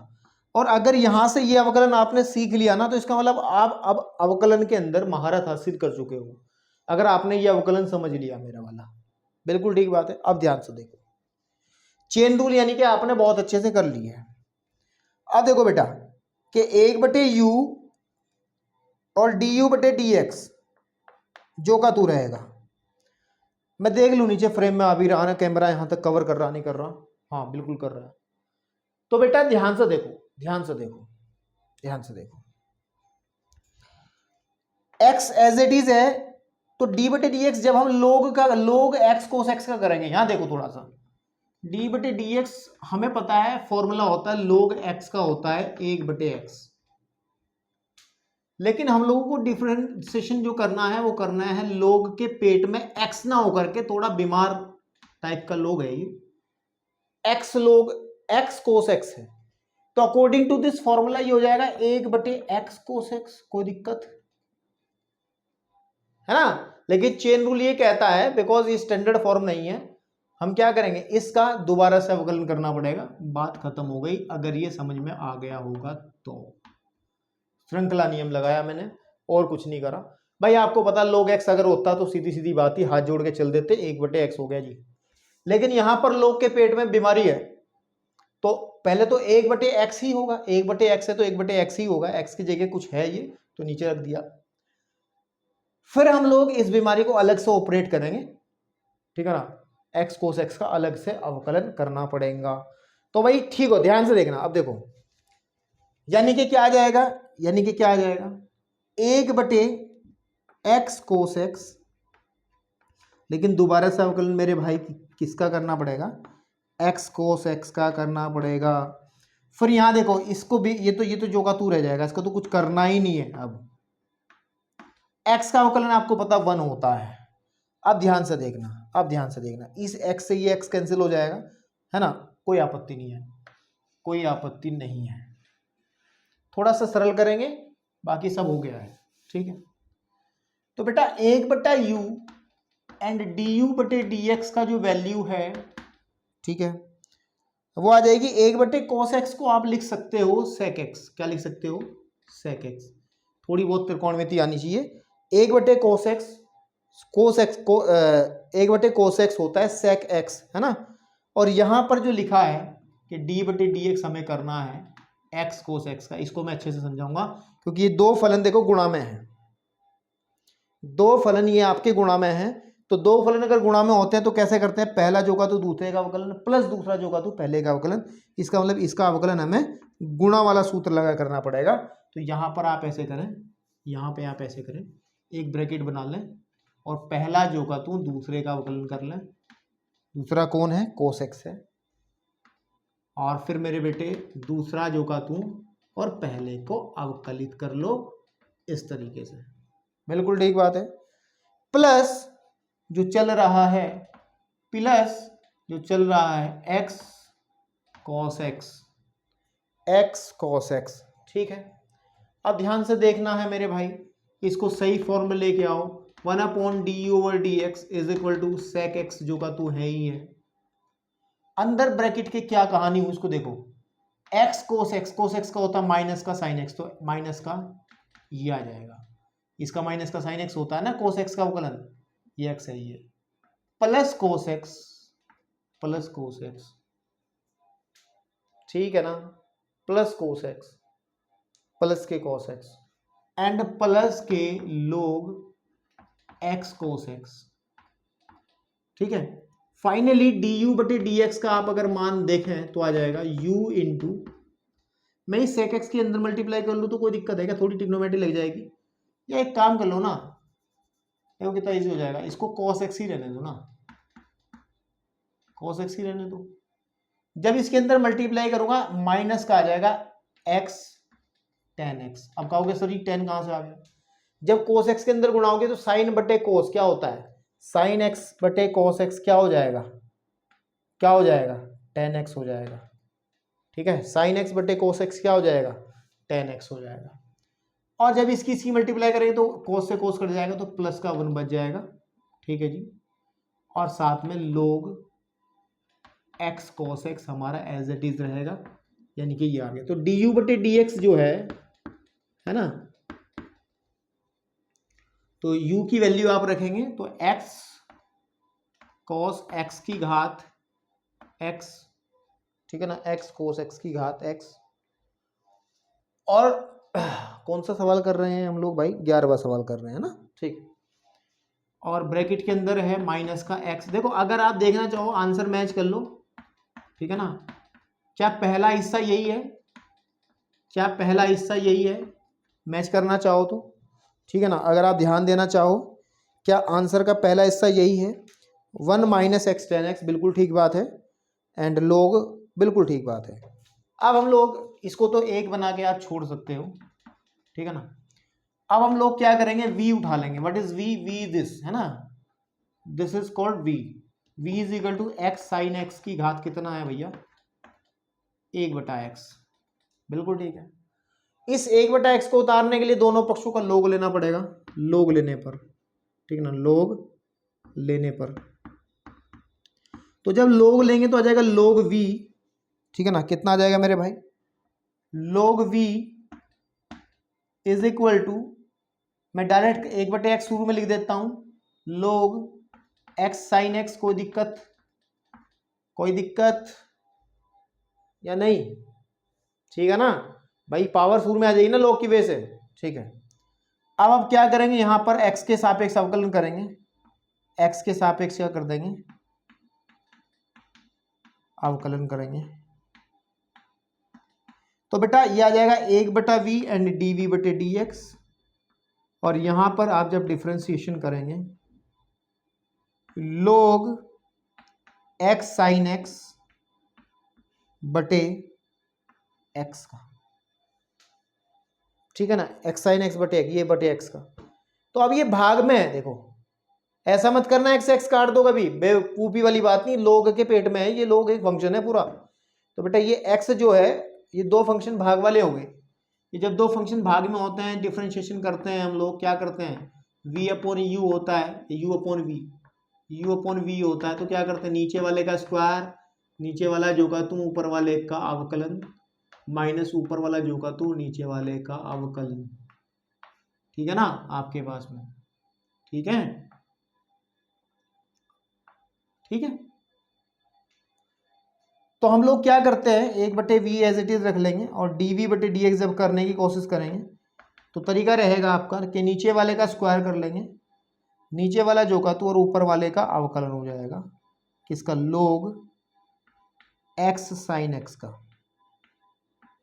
और अगर यहां से ये अवकलन आपने सीख लिया ना, तो इसका मतलब आप अब अवकलन के अंदर महारत हासिल कर चुके हो, अगर आपने ये अवकलन समझ लिया मेरा वाला। बिल्कुल ठीक बात है। अब ध्यान से देखो, चेन रूल यानी कि आपने बहुत अच्छे से कर लिया है। अब देखो बेटा कि 1/u और du बटे dx जो का तू रहेगा। मैं देख लूं नीचे फ्रेम में आ भी रहा ना, कैमरा यहां तक कवर कर रहा नहीं कर रहा? हाँ बिल्कुल कर रहा है। तो बेटा ध्यान से देखो, ध्यान से देखो, ध्यान से देखो, x एज इट इज है तो d बटे डी एक्स जब हम लोग x कोस x का करेंगे, यहां देखो थोड़ा सा, d बटे डी एक्स हमें पता है फॉर्मूला होता है log x का होता है 1/x। लेकिन हम लोगों को डिफरेंशिएशन जो करना है वो करना है log के पेट में x ना होकर के, थोड़ा बीमार टाइप का log है ये, x log x कोस x है। तो अकॉर्डिंग टू दिस फॉर्मूला ये हो जाएगा 1/x कोस x। कोई दिक्कत है ना? लेकिन चेन रूल ये कहता है, बिकॉज ये स्टैंडर्ड फॉर्म नहीं है, हम क्या करेंगे, इसका दोबारा से अवकलन करना पड़ेगा। बात खत्म हो गई, अगर ये समझ में आ गया होगा तो। श्रृंखला नियम लगाया मैंने और कुछ नहीं करा भाई। आपको पता log x अगर होता तो सीधी सीधी बात ही, हाथ जोड़ के चल देते, 1/x हो गया जी। लेकिन यहां पर log के पेट में बीमारी है, तो पहले तो 1/x ही होगा, 1/x है तो 1/x ही होगा, x की जगह कुछ है ये तो नीचे रख दिया। फिर हम लोग इस बीमारी को अलग से ऑपरेट करेंगे, ठीक है ना, x कोस x का अलग से अवकलन करना पड़ेगा। तो भाई ठीक हो, ध्यान से देखना। अब देखो यानी कि क्या आ जाएगा, यानी कि क्या आ जाएगा 1/x कोस x। लेकिन दोबारा से अवकलन मेरे भाई किसका करना पड़ेगा, x कोस x का करना पड़ेगा। फिर यहां देखो इसको भी, ये तो जो का तू रह जाएगा, इसको तो कुछ करना ही नहीं है। अब x का अवकलन आपको पता 1 होता है। अब ध्यान से देखना, अब ध्यान से देखना, इस x से ये x कैंसिल हो जाएगा, है ना, कोई आपत्ति नहीं है, कोई आपत्ति नहीं है। थोड़ा सा सरल करेंगे, बाकी सब हो गया है, ठीक है। तो बेटा 1/u एंड du बटे dx का जो वैल्यू है, ठीक है, वो आ जाएगी 1/cos x को आप लिख सकते हो sec x। क्या लिख सकते हो, sec x। थोड़ी बहुत त्रिकोणमिति आनी चाहिए। 1/cos x, cos x को 1/cos x होता है sec x, है ना। और यहां पर जो लिखा है कि d बटे dx हमें करना है x cos x का, इसको मैं अच्छे से समझाऊंगा, क्योंकि ये दो फलन देखो गुणा में है, दो फलन ये आपके गुणा में है। तो दो फलन अगर गुणा में होते हैं तो कैसे करते हैं, पहला जो का तो दूसरे का अवकलन प्लस दूसरा जो का तो पहले का अवकलन। इसका मतलब इसका अवकलन हमें गुणा वाला सूत्र लगा करना पड़ेगा। तो यहां पर आप ऐसे करें, यहां पे आप ऐसे करें, एक ब्रैकेट बना लें और पहला जो का तू दूसरे का अवकलन कर लें। दूसरा कौन है, कोस एक्स है। और फिर मेरे बेटे दूसरा जो का तू और पहले को अवकलित कर लो इस तरीके से। बिल्कुल ठीक बात है। प्लस जो चल रहा है, प्लस जो चल रहा है x cos x, x cos x, ठीक है। अब ध्यान से देखना है मेरे भाई, इसको सही फॉर्म में लेके आओ। 1/du/dx is equal to sec x जो का तू है ही है। अंदर ब्रैकेट के क्या कहानी हुई उसको देखो, x cos x, cos x का होता है माइनस का sin x, तो माइनस का ये आ जाएगा, इसका माइनस का sin x होता है ना cos x का अवकलन, ये x है ये, plus cos x, plus cos x, ठीक है ना, प्लस cos x, प्लस के cos x एंड प्लस के log x cos x, ठीक है। फाइनली du बटे dx का आप अगर मान देखें तो आ जाएगा u इंटू, मैं इस sec x के अंदर मल्टीप्लाई कर लूँ तो कोई दिक्कत है क्या, थोड़ी ट्रिग्नोमेट्री लग जाएगी। या एक काम कर लो ना, देखो कितना इजी हो जाएगा, इसको cos x ही रहने दो ना, cos x ही रहने दो। जब इसके अंदर मल्टीप्लाई करूंगा माइनस का आ जाएगा x tan x। अब कहोगे सर ये tan कहां से आ गया, जब cos x के अंदर गुणाओगे तो sin बटे cos क्या होता है, sin x बटे cos x क्या हो जाएगा, क्या हो जाएगा, tan x हो जाएगा, ठीक है। sin x बटे cos x क्या हो जाएगा, tan x हो जाएगा। और जब इसकी मल्टीप्लाई करेंगे तो cos से cos कट जाएगा तो प्लस का 1 बच जाएगा, ठीक है जी। और साथ में log x cos x हमारा एज इट इज रहेगा, यानी कि ये आ गया। तो du बटे dx जो है ना, तो u की वैल्यू आप रखेंगे तो x cos x की घात x, ठीक है ना, x cos x की घात x। और कौन सा सवाल कर रहे हैं हम लोग भाई, 11वां सवाल कर रहे हैं ना, ठीक। और ब्रैकेट के अंदर है माइनस का x। देखो अगर आप देखना चाहो आंसर मैच कर लो, ठीक है ना। क्या पहला हिस्सा यही है, क्या पहला हिस्सा यही है, मैच करना चाहो तो, ठीक है ना। अगर आप ध्यान देना चाहो, क्या आंसर का पहला हिस्सा यही है, 1 माइनस एक्स टेन एक्स, बिल्कुल ठीक बात है। एंड log, बिल्कुल ठीक बात है। अब हम लोग इसको तो एक बना के आप छोड़ सकते हो, ठीक है ना। अब हम लोग क्या करेंगे, v उठा लेंगे। What is v, v this है ना, this is called v। v is equal to X sine X की घात कितना है भैया, 1/x, बिल्कुल ठीक है। इस 1/x को उतारने के लिए दोनों पक्षों का log लेना पड़ेगा, log लेने पर, ठीक है ना, log लेने पर। तो जब log लेंगे तो आ जाएगा log v, ठीक है ना। कितना आ जाएगा मेरे भाई, log v is equal to, मैं डायरेक्ट 1/x शुरू में लिख देता हूं, log x साइन x। कोई दिक्कत, कोई दिक्कत या नहीं, ठीक है ना भाई, पावर शुरू में आ जाएगी ना log की वजह से, ठीक है। अब क्या करेंगे, यहां पर x के सापेक्ष अवकलन करेंगे, x के सापेक्ष क्या कर देंगे, अवकलन करेंगे। तो बेटा ये आ जाएगा 1/v एंड dv बटे dx। और यहां पर आप जब डिफरेंशिएशन करेंगे, log x साइन x बटे x का, ठीक है ना, x साइन x बटे x, ये बटे x का। तो अब ये भाग में है, देखो ऐसा मत करना x x काट दो कभी, बेवकूफी वाली बात नहीं, log के पेट में है ये, log एक फंक्शन है पूरा। तो बेटा ये x जो है, ये दो फंक्शन भाग वाले हो गए। ये जब दो फंक्शन भाग में होते हैं, डिफरेंशिएशन करते हैं हम लोग, क्या करते हैं, v अपॉन u होता है, u upon v, u upon v होता है। तो क्या करते हैं, नीचे वाले का स्क्वायर, नीचे वाला जो का तू ऊपर वाले का अवकलन, माइनस ऊपर वाला जो का तू नीचे वाले का अवकलन, ठीक है ना आपके पास में, ठीक है, ठीक है। तो हम लोग क्या करते हैं, 1/v एज इट इज रख लेंगे और dv बटे dx जब करने की कोशिश करेंगे तो तरीका रहेगा आपका कि नीचे वाले का स्क्वायर कर लेंगे, नीचे वाला जो का तू और ऊपर वाले का अवकलन हो जाएगा किसका, log x साइन x का,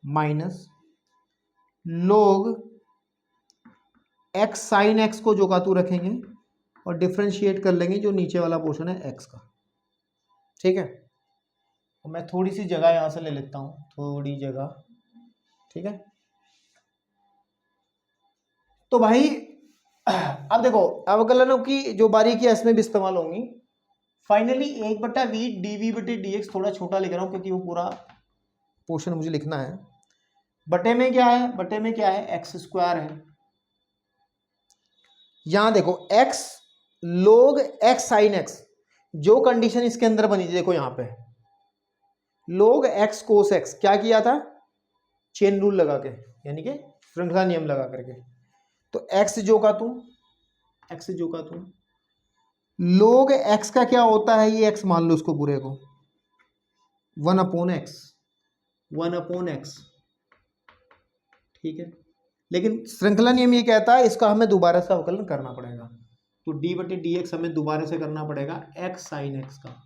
minus log x sine x को जो का तू रखेंगे और डिफ्रेंशिएट कर लेंगे जो नीचे वाला पोर्शन है x का, ठीक है। तो मैं थोड़ी सी जगह यहां से ले लेता हूं, थोड़ी जगह, ठीक है। तो भाई अब देखो अवकलनों की जो बारीकी है इसमें भी इस्तेमाल होंगी। फाइनली 1/v dv बटे dx, थोड़ा छोटा लिख रहा हूं क्योंकि वो पूरा पोर्शन मुझे लिखना है। बटे में क्या है, बटे में क्या है, एक्स स्क्वायर है। यहां देखो x log x sine x, जो कंडीशन इसके अंदर बनी थी, देखो यहां पे log x cos x, क्या किया था, चेन रूल लगा के, यानी कि श्रृंखला नियम लगा करके। तो x जो का तू, x जो का तू, log x का क्या होता है, ये x मान लो उसको पूरे को, 1/x, 1/x, ठीक है। लेकिन श्रृंखला नियम ये कहता है इसका हमें दोबारा से अवकलन करना पड़ेगा। तो d बटे dx हमें दोबारा से करना पड़ेगा x साइन x का,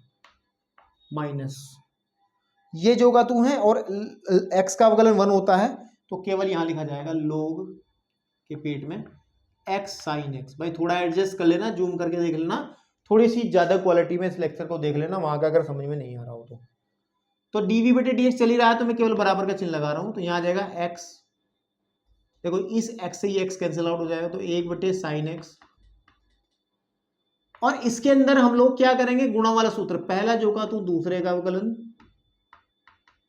माइनस ये जो का तू है और x का अवकलन 1 होता है, तो केवल यहां लिखा जाएगा log के पेट में x साइन x। भाई थोड़ा एडजस्ट कर लेना, जूम करके देख लेना, थोड़ी सी ज्यादा क्वालिटी में इस लेक्चर को देख लेना वहां का, अगर समझ में नहीं आ रहा हो तो dv बटे dx चल ही रहा है तो मैं केवल बराबर का चिन्ह लगा रहा हूं। तो यहां आ जाएगा x, देखो इस x से ये x कैंसिल आउट हो जाएगा, तो 1 साइन x। और इसके अंदर हम लोग क्या करेंगे, गुणा वाला सूत्र, पहला जो का तू दूसरे का अवकलन,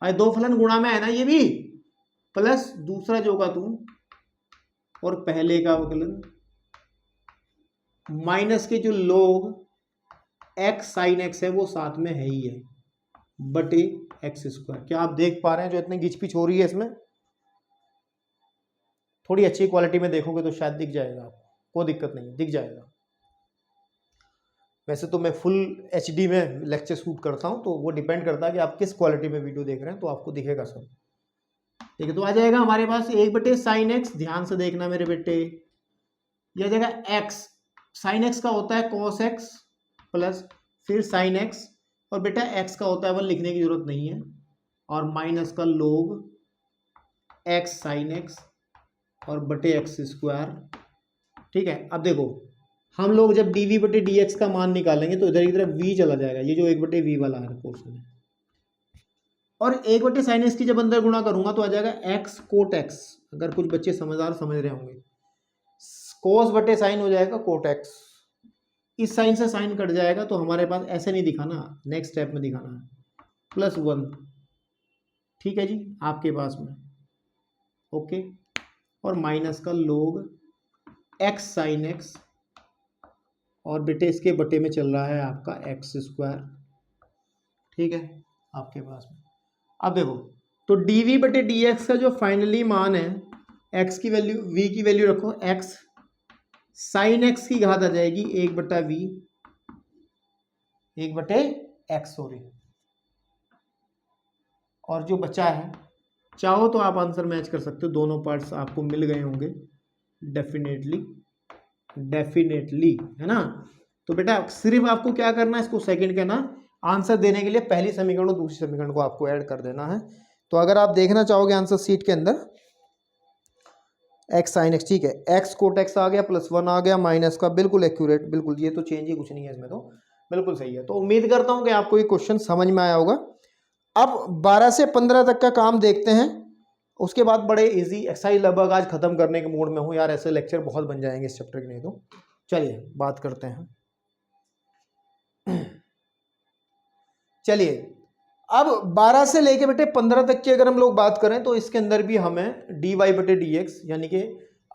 अरे दो फलन गुणा में है ना ये भी, प्लस दूसरा जो का तू और पहले का अवकलन, माइनस के जो log एक्स साइन एक्स है वो साथ में है ही है, बटे एक्स स्क्वायर। क्या आप देख पा रहे हैं जो इतनी घिचपिच हो रही है इसमें? थोड़ी अच्छी क्वालिटी में देखोगे तो शायद दिख जाएगा आपको, कोई दिक्कत नहीं, दिख जाएगा। वैसे तो मैं फुल HD में लेक्चर शूट करता हूं, तो वो डिपेंड करता है कि आप किस क्वालिटी में वीडियो देख रहे हैं, तो आपको दिखेगा सब। ठीक है, तो आ जाएगा हमारे पास 1 बटे साइन एक्स, ध्यान से देखना मेरे बेटे, यह आ जाएगा एक्स, साइन एक्स का होता है कॉस एक्स प्लस फिर साइन एक्स, और बेटा एक्स का होता है 1, लिखने की जरूरत नहीं है, और माइनस का लोग एक्स साइन एक्स और बटे एक्स स्क्वायर। ठीक है, अब देखो हम लोग जब डी वी बटे डी एक्स का मान निकालेंगे तो इधर की तरफ v चला जाएगा, ये जो 1 बटे वी वाला है पोर्शन है, और 1 बटे साइन एक्स की जब अंदर गुणा करूंगा तो आ जाएगा एक्स कोट एक्स। अगर कुछ बच्चे समझदार समझ रहे होंगे, कोस बटे साइन हो जाएगा कोट एक्स, इस साइन से साइन कट जाएगा, तो हमारे पास ऐसे नहीं दिखाना, नेक्स्ट स्टेप में दिखाना है +1। ठीक है जी, आपके पास में ओके, और माइनस का लोग एक्स साइन एक्स, और बेटे इसके बटे में चल रहा है आपका एक्स स्क्वायर। ठीक है, आपके पास में अब देखो, तो डी वी बटे डी एक्स का जो फाइनली मान है, एक्स की वैल्यू, वी की वैल्यू रखो, एक्स साइन एक्स की घात आ जाएगी 1 बटा वी, 1 बटे एक्स सॉरी, और जो बचा है, चाहो तो आप आंसर मैच कर सकते हो, दोनों पार्ट्स आपको मिल गए होंगे डेफिनेटली है ना। तो बेटा सिर्फ आपको क्या करना है, इसको सेकंड के ना आंसर देने के लिए पहली समीकरण और दूसरी समीकरण को आपको ऐड कर देना है। तो अगर आप देखना चाहोगे आंसर शीट के अंदर, एक्स साइन एक्स, ठीक है, एक्स कोट एक्स आ गया, +1 आ गया, माइनस का बिल्कुल एक्यूरेट, बिल्कुल, ये तो चेंज ही कुछ नहीं है इसमें, तो बिल्कुल सही है। तो उम्मीद करता हूं कि आपको ये क्वेश्चन समझ में आया होगा। अब 12 से 15 तक का काम देखते हैं, उसके बाद बड़े इजी एक्सरसाइज लगभग आज खत्म करने के मूड में हूँ यार, ऐसे लेक्चर बहुत बन जाएंगे इस चैप्टर के, नहीं तो चलिए बात करते हैं। चलिए अब 12 से लेके बेटे 15 तक की अगर हम लोग बात करें तो इसके अंदर भी हमें डी वाई बटे डी एक्स यानी कि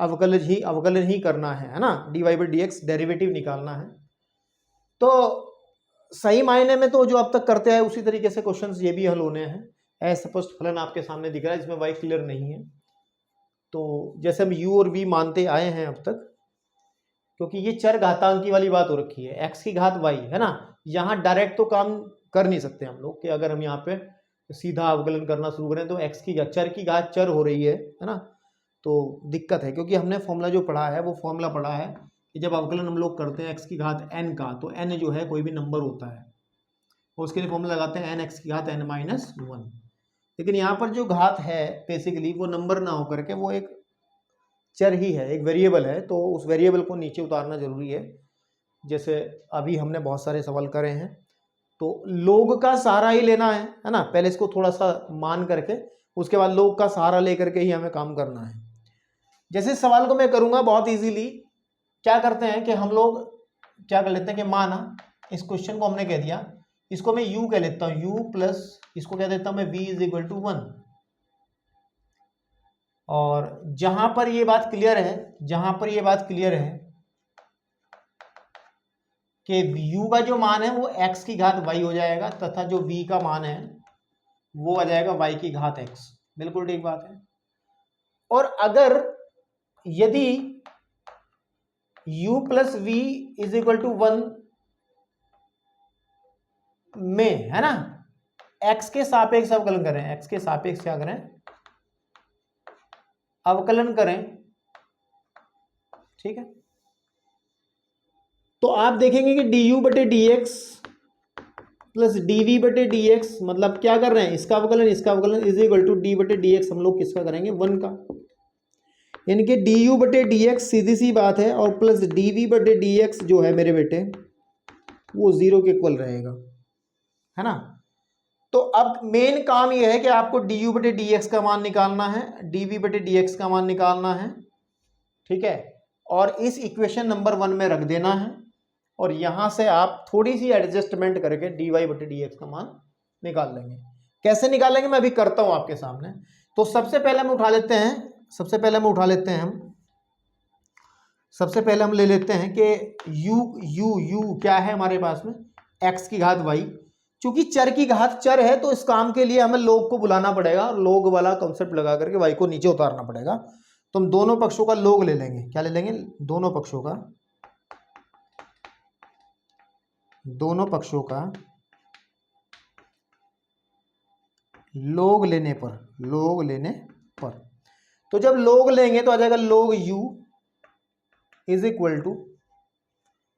अवकलन ही करना है ना, डी वाई बटे डी एक्स डेरिवेटिव निकालना है। तो सही मायने में तो जो अब तक करते हैं उसी तरीके से क्वेश्चंस ये भी हल होने हैं। असपष्ट फलन आपके सामने दिख रहा है, इसमें वाई क्लियर नहीं है, तो जैसे हम u और v मानते आए हैं अब तक, क्योंकि ये चर घातांकी वाली बात हो रखी है, x की घात y है ना, यहाँ डायरेक्ट तो काम कर नहीं सकते हम लोग कि अगर हम यहाँ पे सीधा अवकलन करना शुरू करें तो x की चर की घात चर हो रही है ना, तो दिक्कत है, क्योंकि हमने फॉर्मूला जो पढ़ा है वो फॉर्मूला पढ़ा है कि जब अवकलन हम लोग करते हैं x की घात n का, तो n जो है कोई भी नंबर होता है, उसके लिए फॉर्मूला लगाते हैं n x की घात n-1। लेकिन यहाँ पर जो घात है बेसिकली वो नंबर ना होकर के वो एक चर ही है, एक वेरिएबल है, तो उस वेरिएबल को नीचे उतारना जरूरी है। जैसे अभी हमने बहुत सारे सवाल करे हैं, तो लोग का सहारा ही लेना है ना, पहले इसको थोड़ा सा मान करके उसके बाद लोग का सहारा लेकर के ही हमें काम करना है। जैसे इस सवाल को मैं करूंगा बहुत इजीली, क्या करते हैं कि हम लोग क्या कर लेते हैं कि माना इस क्वेश्चन को हमने कह दिया, इसको मैं u कह लेता हूं, u प्लस इसको कह देता हूं मैं v इज इक्वल टू 1। और जहां पर ये बात क्लियर है, कि u का जो मान है वो x की घात y हो जाएगा, तथा जो v का मान है वो आ जाएगा y की घात x। बिल्कुल ठीक बात है। और अगर यदि u plus v is equal to 1 में, है ना, x के सापेक्ष अवकलन करें, x के सापेक्ष क्या करें, अवकलन करें, ठीक है, तो आप देखेंगे कि du बटे dx प्लस dv बटे dx, मतलब क्या कर रहे हैं, इसका अवकलन इज इक्वल टू d बटे dx, हम लोग किसका करेंगे, 1 का, यानी कि du बटे dx सीधी सी बात है, और प्लस dv बटे dx जो है मेरे बेटे वो 0 के इक्वल रहेगा, है ना। तो अब मेन काम यह है कि आपको du बटे dx का मान निकालना है, dv बटे dx का मान निकालना है, ठीक है, और इस इक्वेशन नंबर 1 में रख देना है, और यहां से आप थोड़ी सी एडजस्टमेंट करके dy बटे dx का मान निकाल लेंगे। कैसे निकालेंगे मैं अभी करता हूं आपके सामने। तो सबसे पहले हम ले लेते हैं कि u क्या है हमारे पास में, एक्स की घात वाई। चूंकि चर की घात चर है तो इस काम के लिए हमें लोग को बुलाना पड़ेगा और लोग वाला कॉन्सेप्ट लगा करके वाई को नीचे उतारना पड़ेगा। तो हम दोनों पक्षों का लोग ले लेंगे। क्या ले लेंगे? दोनों पक्षों का लोग लेने पर तो जब लोग लेंगे तो आ जाएगा log u is equal to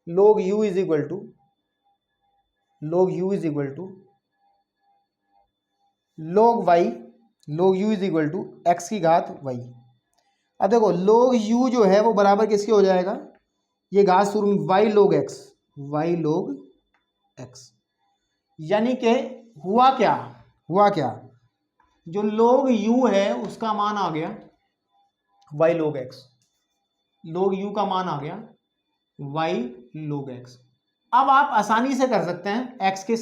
log u is equal to log u is equal to log y log u is equal to x की घात y। अब देखो लोग u जो है वो बराबर किसके हो जाएगा? ये घात शुरू में y लोग x यानी कि हुआ क्या जो लोग u है उसका मान आ गया y लोग x। लोग u का मान आ गया y लोग x। अब आप आसानी से कर सकते हैं x के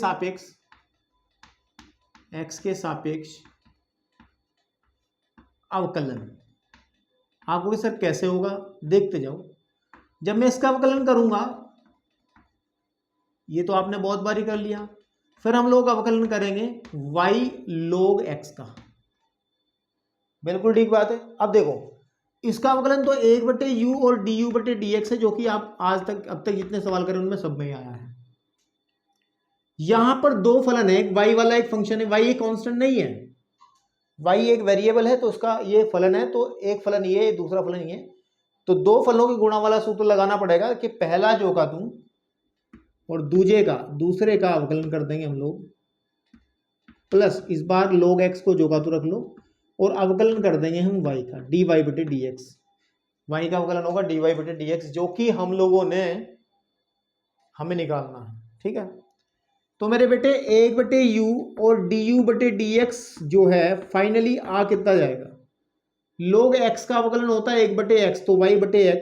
सापेक्ष अवकलन। आपको सर कैसे होगा देखते जाओ। जब मैं इसका अवकलन करूंगा, ये तो आपने बहुत बारी कर लिया, फिर हम लोग अवकलन करेंगे y लोग x का। बिल्कुल ठीक बात है। अब देखो इसका अवकलन तो 1/u और du/dx है, जो कि आप अब तक जितने सवाल करें उनमें सब में आया है। यहां पर दो फलन है, एक y वाला एक फंक्शन है। y एक कांस्टेंट नहीं है, y एक वेरिएबल है, तो उसका ये फलन है। तो एक फलन ये, दूसरा फलन ये, तो दो फलों के गुणा वाला सूत्र लगाना पड़ेगा कि पहला जो का दूं और दूसरे का अवकलन कर देंगे हम लोग, प्लस इस बार log x को जो का तू रख लो और अवकलन कर देंगे हम y का dy/dx। y का अवकलन होगा dy/dx, जो कि हम लोगों ने हमें निकालना है। ठीक है, तो मेरे बेटे 1/u और du/dx जो है फाइनली आ कितना जाएगा? log x का अवकलन होता है 1/x, तो y/x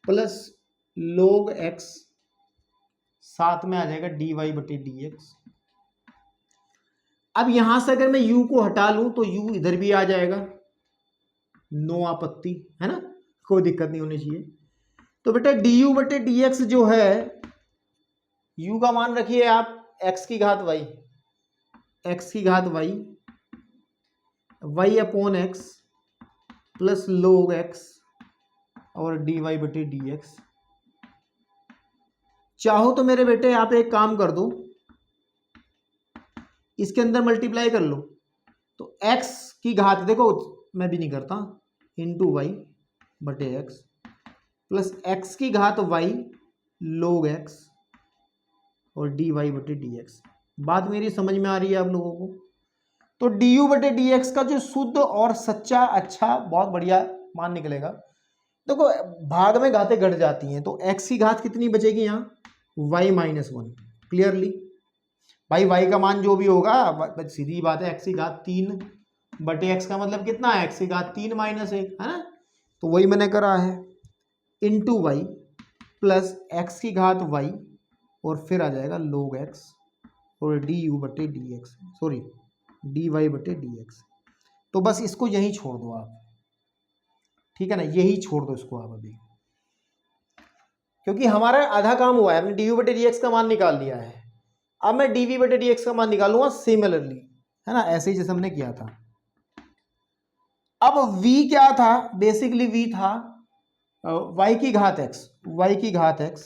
प्लस log x साथ में आ जाएगा dy/dx। अब यहां से अगर मैं u को हटा लूं तो u इधर भी आ जाएगा, नो आपत्ति है ना, कोई दिक्कत नहीं होनी चाहिए। तो बेटा du/dx जो है, u का मान रखिए आप x की घात y y/x plus log x और dy/dx। चाहो तो मेरे बेटे आप एक काम कर दो, इसके अंदर मल्टीप्लाई कर लो, तो x की घात देखो मैं भी नहीं करता, इंटू y/x प्लस x की घात y log x और dy/dx। बात मेरी समझ में आ रही है आप लोगों को? तो du/dx का जो शुद्ध और सच्चा अच्छा बहुत बढ़िया मान निकलेगा। देखो भाग में घातें घट जाती हैं, तो x की घात कितनी बचेगी यहाँ? y-1। क्लियरली भाई y का मान जो भी होगा, सीधी बात है, x की घात 3/x का मतलब कितना है? x की घात 3 - 1 है ना, तो वही मैंने करा है, इंटू y प्लस x की घात y और फिर आ जाएगा log x और dy/dx। तो बस इसको यही छोड़ दो आप, ठीक है ना, यही छोड़ दो इसको आप अभी, क्योंकि हमारा आधा काम हुआ है, हमने du/dx का मान निकाल लिया है। अब मैं dv/dx का मान निकालूंगा सिमिलरली, है ना, ऐसे ही जैसे हमने किया था। अब v क्या था? बेसिकली v था y की घात x।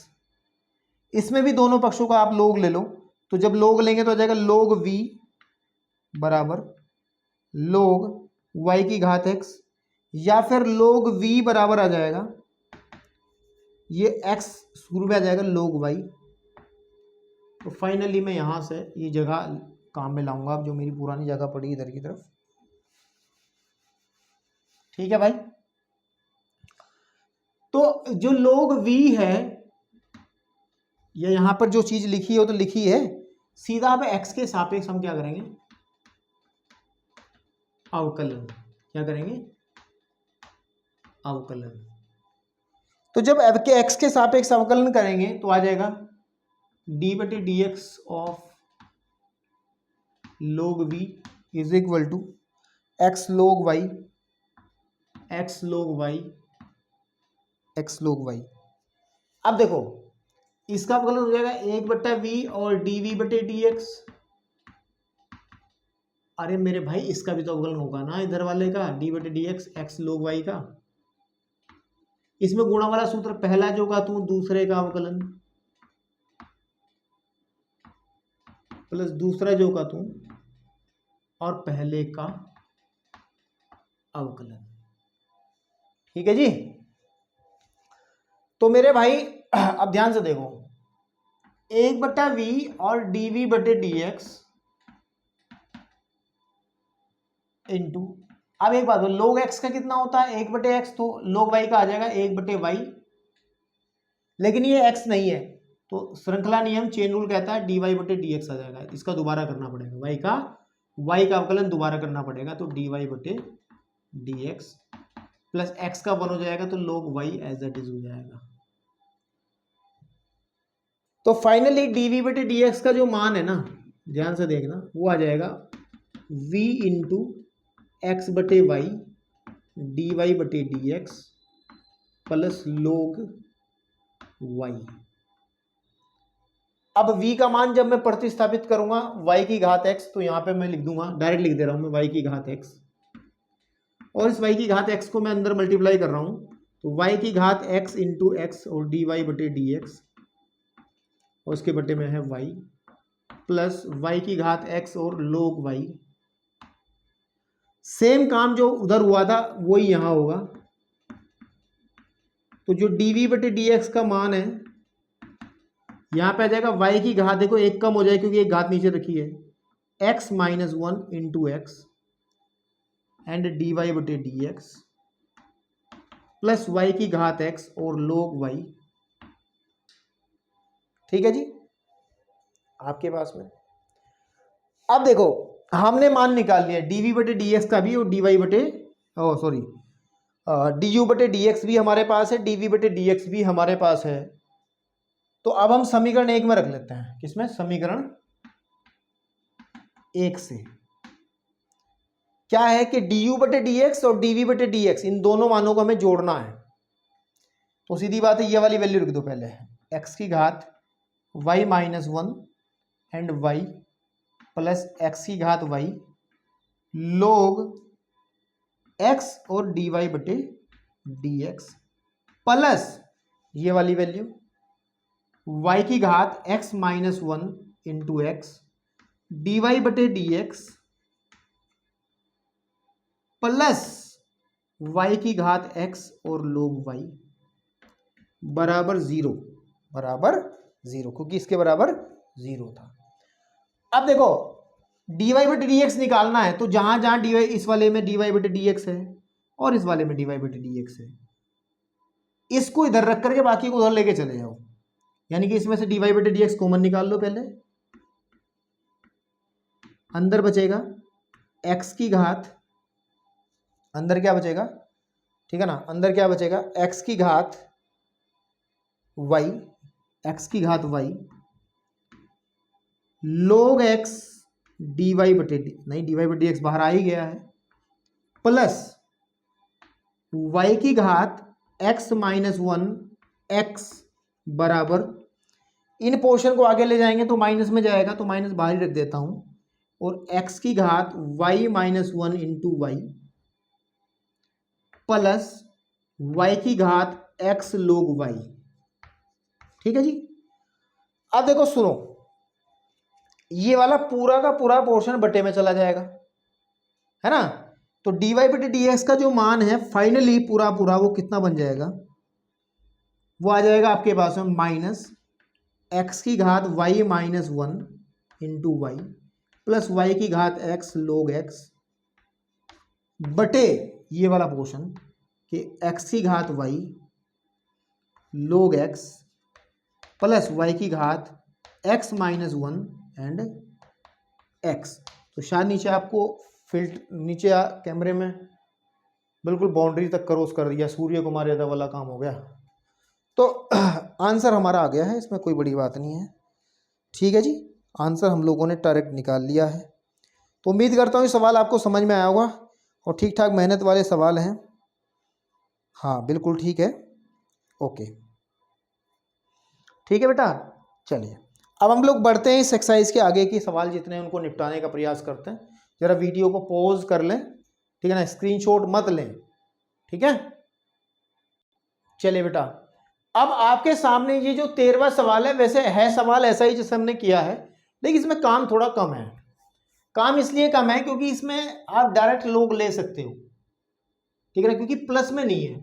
इसमें भी दोनों पक्षों का आप लोग ले लो, तो जब लोग लेंगे तो आ जाएगा log v बराबर log y की घात x, या फिर log v बराबर आ जाएगा, ये x शुरू में आ जाएगा log y। तो फाइनली मैं यहां से ये जगह काम में लाऊंगा, अब जो मेरी पुरानी जगह पड़ी इधर की तरफ। ठीक है भाई, तो जो log v है, या यहां पर जो चीज लिखी हो तो लिखी है, सीधा अब x के सापेक्ष हम क्या करेंगे? अवकलन। क्या करेंगे? अवकलन। तो जब x के सापेक्ष अवकलन करेंगे तो आ जाएगा d/dx of log v is equal to x log y अब देखो इसका अवकलन हो जाएगा 1/v और dv बटे dx। अरे मेरे भाई इसका भी तो अवकलन होगा ना इधर वाले का, d बटे dx x log y का। इसमें गुणा वाला सूत्र पहला जो का तू दूसरे का अवकलन प्लस दूसरा जो का तू और पहले का अवकलन। ठीक है जी। तो मेरे भाई अब ध्यान से देखो, 1/v और dv बटे dx इंटू, अब एक बात बोलो, log x का कितना होता है 1/x, तो log y का आ जाएगा 1/y, लेकिन ये x नहीं है तो श्रृंखला नियम चेन रूल कहता है dy बटे dx आ जाएगा। इसका दोबारा करना पड़ेगा, y का अवकलन दोबारा करना पड़ेगा, तो dy बटे dx प्लस x का 1 हो जाएगा, तो log y as it is हो जाएगा। तो फाइनली dv बटे dx का जो मान है ना, ध्यान से देखना, वो आ जाएगा v इंटू एक्स बटे वाई dy बटे dx प्लस log y। अब v का मान जब मैं प्रतिस्थापित करूंगा y की घात x, तो यहां पे मैं लिख दूंगा, डायरेक्ट लिख दे रहा हूं मैं y की घात x, और इस y की घात x को मैं अंदर मल्टीप्लाई कर रहा हूं, तो y की घात x इंटू एक्स और dy बटे dx और उसके बटे में है y प्लस y की घात x और log y। सेम काम जो उधर हुआ था वही यहां होगा, तो जो dv बटे dx का मान है यहां पे आ जाएगा y की घात, देखो एक कम हो जाए क्योंकि एक घात नीचे रखी है, x minus 1 into x and dy बटे dx प्लस y की घात x और log y। ठीक है जी, आपके पास में अब देखो हमने मान निकाल लिया dv बटे dx का भी और dy बटे du बटे dx भी हमारे पास है, dv बटे dx भी हमारे पास है। तो अब हम समीकरण 1 में रख लेते हैं, किसमें, समीकरण 1 से क्या है कि du बटे dx और dv बटे dx इन दोनों मानों को हमें जोड़ना है। तो सीधी बात है ये वाली वैल्यू रख दो पहले, x की घात y minus 1 and y plus x की घात y log x और dy बटे dx प्लस ये वाली वैल्यू y की घात x minus 1 into x dy बटे dx प्लस y की घात x और log y बराबर 0, क्योंकि इसके बराबर 0 था। अब देखो dy बटे dx निकालना है, तो जहां जहां dy, इस वाले में dy बटे dx है और इस वाले में dy बटे dx है, इसको इधर रख करके बाकी को उधर लेके चले जाओ, यानी कि इसमें से dy बटे dx कॉमन निकाल लो पहले, अंदर बचेगा x की घात, अंदर क्या बचेगा, ठीक है ना, अंदर क्या बचेगा x की घात y, x की घात y log x dy बटे नहीं, dy बटे dx बाहर आ ही गया है, प्लस y की घात x माइनस 1 x बराबर, इन पोर्शन को आगे ले जाएंगे तो माइनस में जाएगा, तो माइनस बाहर ही रख देता हूं, और x की घात y minus 1 into Y plus y की घात x log y। ठीक है जी। अब देखो सुनो, ये वाला पूरा का पूरा पोर्शन बटे में चला जाएगा, है ना, तो dy बटे dx का जो मान है फाइनली पूरा पूरा वो कितना बन जाएगा, वो आ जाएगा आपके पास में माइनस x की घात y minus 1 into Y plus y की घात x log x बटे ये वाला पोर्शन कि x की घात y log x plus y की घात x माइनस 1 एंड x। तो शायद नीचे आपको नीचे कैमरे में बिल्कुल बाउंड्री तक क्रॉस कर दिया, सूर्य कुमार यादव वाला काम हो गया। तो आंसर हमारा आ गया है, इसमें कोई बड़ी बात नहीं है। ठीक है जी, आंसर हम लोगों ने डायरेक्ट निकाल लिया है। तो उम्मीद करता हूँ ये सवाल आपको समझ में आया होगा और ठीक ठाक मेहनत वाले सवाल हैं। हाँ बिल्कुल ठीक है, ओके। ठीक है बेटा। चलिए अब हम लोग बढ़ते हैं इस एक्सरसाइज के आगे की सवाल जितने हैं उनको निपटाने का प्रयास करते हैं। जरा वीडियो को पॉज कर लें, ठीक है ना, स्क्रीनशॉट मत लें, ठीक है। चलिए बेटा, अब आपके सामने ये जो 13वां सवाल है, वैसे है सवाल ऐसा ही जैसे हमने किया है, लेकिन इसमें काम थोड़ा कम है। काम इसलिए कम है क्योंकि इसमें आप डायरेक्ट लोग ले सकते हो, ठीक है ना, क्योंकि प्लस में नहीं है,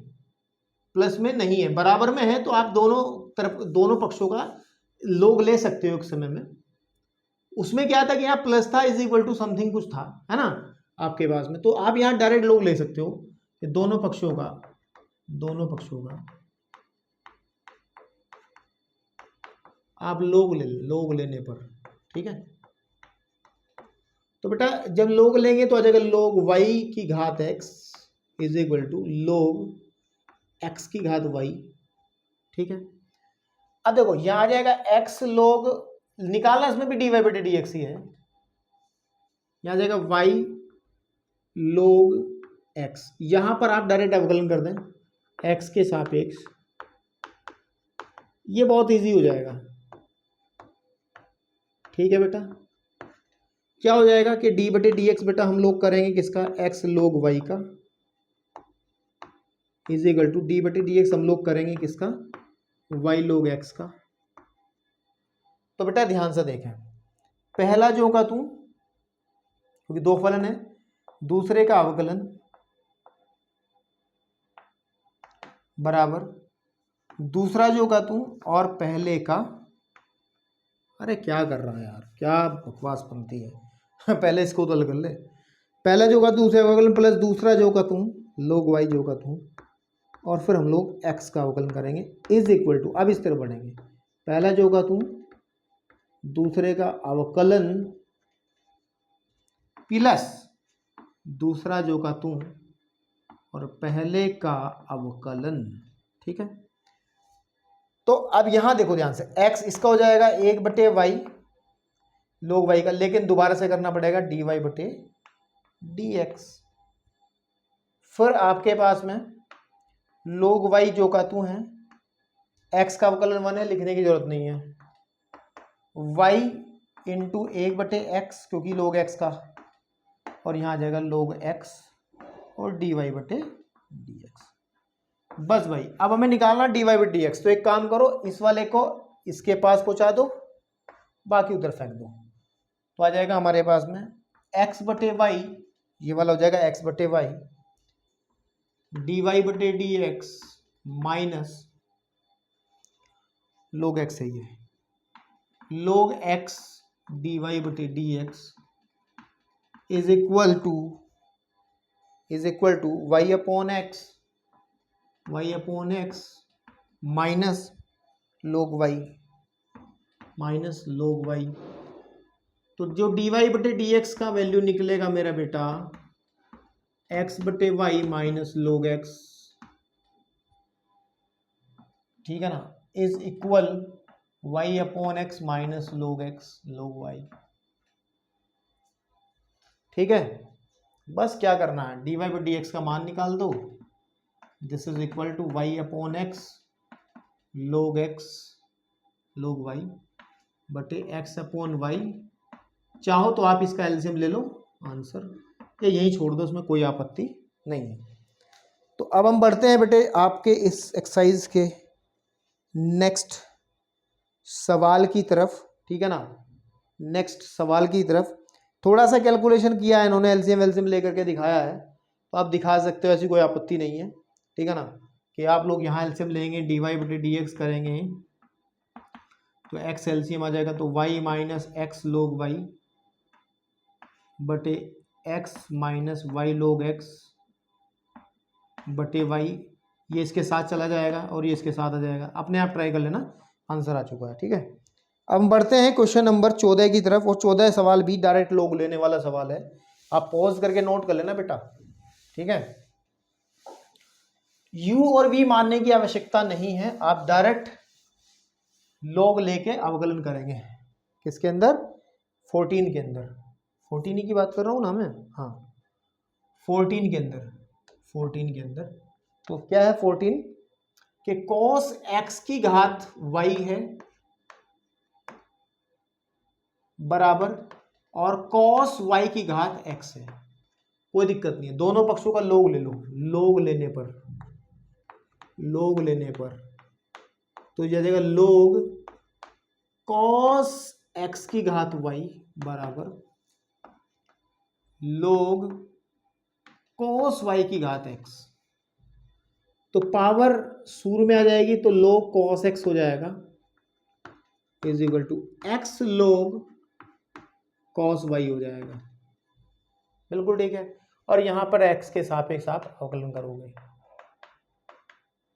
प्लस में नहीं है, बराबर में है, तो आप दोनों तरफ दोनों पक्षों का लोग ले सकते हो एक समय में। उसमें क्या था कि यहाँ प्लस था इज इक्वल टू समथिंग कुछ था, है ना, आपके पास में, तो आप यहाँ डायरेक्ट लोग ले सकते हो दोनों पक्षों का, दोनों पक्षों का आप लोग लेने पर, ठीक है। तो बेटा जब लोग लेंगे तो आ जाएगा लोग वाई की घात एक्स इज इक्वल टू लोग एक्स की घात वाई, ठीक है। अब देखो यहां आ जाएगा एक्स लोग, निकालना इसमें भी डी वाई बटे डी एक्स ही है, यहां आ जाएगा वाई लोग एक्स, यहां पर आप डायरेक्ट अवकलन कर दें एक्स के सापेक्ष, ये बहुत इजी हो जाएगा, ठीक है बेटा। क्या हो जाएगा कि डी बटे डी एक्स बेटा हम लोग करेंगे किसका, एक्स लोग वाई का इज इक्वल टू डी बटे डी एक्स हम लोग करेंगे किसका, वाई लोग एक्स का। तो बेटा ध्यान से देखें, पहला जो का तू, क्योंकि दो फलन है, दूसरे का अवकलन बराबर दूसरा जो का तू और पहले का, अरे क्या कर रहा है यार, क्या बकवास बनती है पहले इसको तो हल कर ले, पहला जो का दूसरे अवकलन प्लस दूसरा जो का तू लोग वाई जो का तू, और फिर हम लोग एक्स का अवकलन करेंगे इज इक्वल टू, अब इस तरह बढ़ेंगे, पहला जो का तू दूसरे का अवकलन प्लस दूसरा जो का तू और पहले का अवकलन, ठीक है। तो अब यहां देखो ध्यान से, x इसका हो जाएगा 1/y लोग y का, लेकिन दोबारा से करना पड़ेगा dy बटे dx। फिर आपके पास में लोग y जो का तू है, x का अवकलन 1 है, लिखने की जरूरत नहीं है, y इंटू 1/x क्योंकि लोग x का, और यहां आ जाएगा लोग x और dy बटे dx। बस भाई अब हमें निकालना dy बटे dx, तो एक काम करो इस वाले को इसके पास पहुंचा दो, बाकी उधर फेंक दो, तो आ जाएगा हमारे पास में x बटे वाई, ये वाला हो जाएगा x बटे वाई dy बटे dx माइनस लोग x है, ये लोग x dy बटे dx is equal to y upon x minus log y, तो जो dy बटे dx का वैल्यू निकलेगा मेरा बेटा x बटे वाई माइनस लोग x, ठीक है ना, is equal y upon x minus log x log y, ठीक है। बस क्या करना है, dy बटे dx का मान निकाल दो, this is equal to y upon x log y बटे x अपॉन y, चाहो तो आप इसका एलसीएम ले लो आंसर, या यही छोड़ दो, उसमें कोई आपत्ति नहीं है। तो अब हम बढ़ते हैं बेटे आपके इस एक्सरसाइज के नेक्स्ट सवाल की तरफ, ठीक है ना, नेक्स्ट सवाल की तरफ। थोड़ा सा कैलकुलेशन किया है इन्होंने, एलसीएम लेकर के दिखाया है, तो आप दिखा सकते हो, ऐसी कोई आपत्ति नहीं है, ठीक है ना, कि आप लोग यहाँ एलसीएम लेंगे dy बटे dx करेंगे, तो x एलसीएम आ जाएगा, तो y माइनस एक्स लोग y बटे x माइनस वाई लोग x बटे y, ये इसके साथ चला जाएगा और ये इसके साथ आ जाएगा, अपने आप ट्राई कर लेना, आंसर आ चुका है, ठीक है। अब हम बढ़ते हैं क्वेश्चन नंबर 14 की तरफ, और 14 सवाल भी डायरेक्ट लोग लेने वाला सवाल है, आप पॉज करके नोट कर लेना बेटा, ठीक है। u और v मानने की आवश्यकता नहीं है, आप डायरेक्ट लोग लेके अवकलन करेंगे, किसके अंदर, 14 के अंदर, 14 की बात कर रहा हूँ ना मैं, हाँ 14 के अंदर, तो क्या है 14 कि cos x की घात y है बराबर, और cos y की घात x है। कोई दिक्कत नहीं है, दोनों पक्षों का log ले लो। log लेने पर तो यह जाएगा log cos x की घात y बराबर log cos y की घात x। तो पावर सूत्र में आ जाएगी तो log cos x हो जाएगा is equal to x log cos y हो जाएगा। बिल्कुल ठीक है। और यहां पर x के सापेक्ष आप अवकलन करोगे,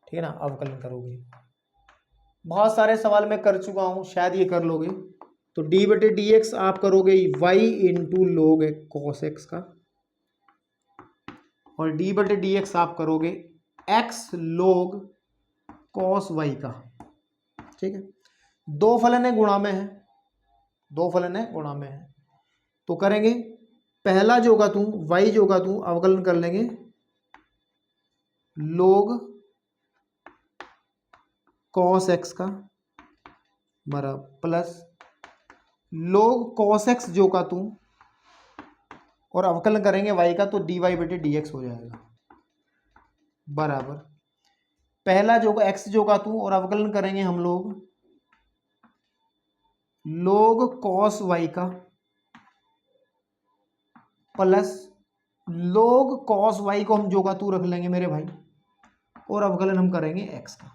ठीक है ना, अवकलन करोगे। बहुत सारे सवाल मैं कर चुका हूं, शायद ये कर लोगे। तो d बटे डी एक्स आप करोगे y इंटू लोग cos x का, और d बटे डी एक्स आप करोगे x log cos y का, ठीक है। दो फलन है गुणा में है, दो फलन है गुणा में है, तो करेंगे पहला जो का तू y जो का तू अवकलन कर लेंगे log cos x का बराबर प्लस log cos x जो का तू और अवकलन करेंगे y का, तो dy बटे dx हो जाएगा बराबर पहला जो का x जो का तू और अवकलन करेंगे हम लोग log cos y का प्लस log cos y को हम जो का तू रख लेंगे मेरे भाई, और अवकलन हम करेंगे x का।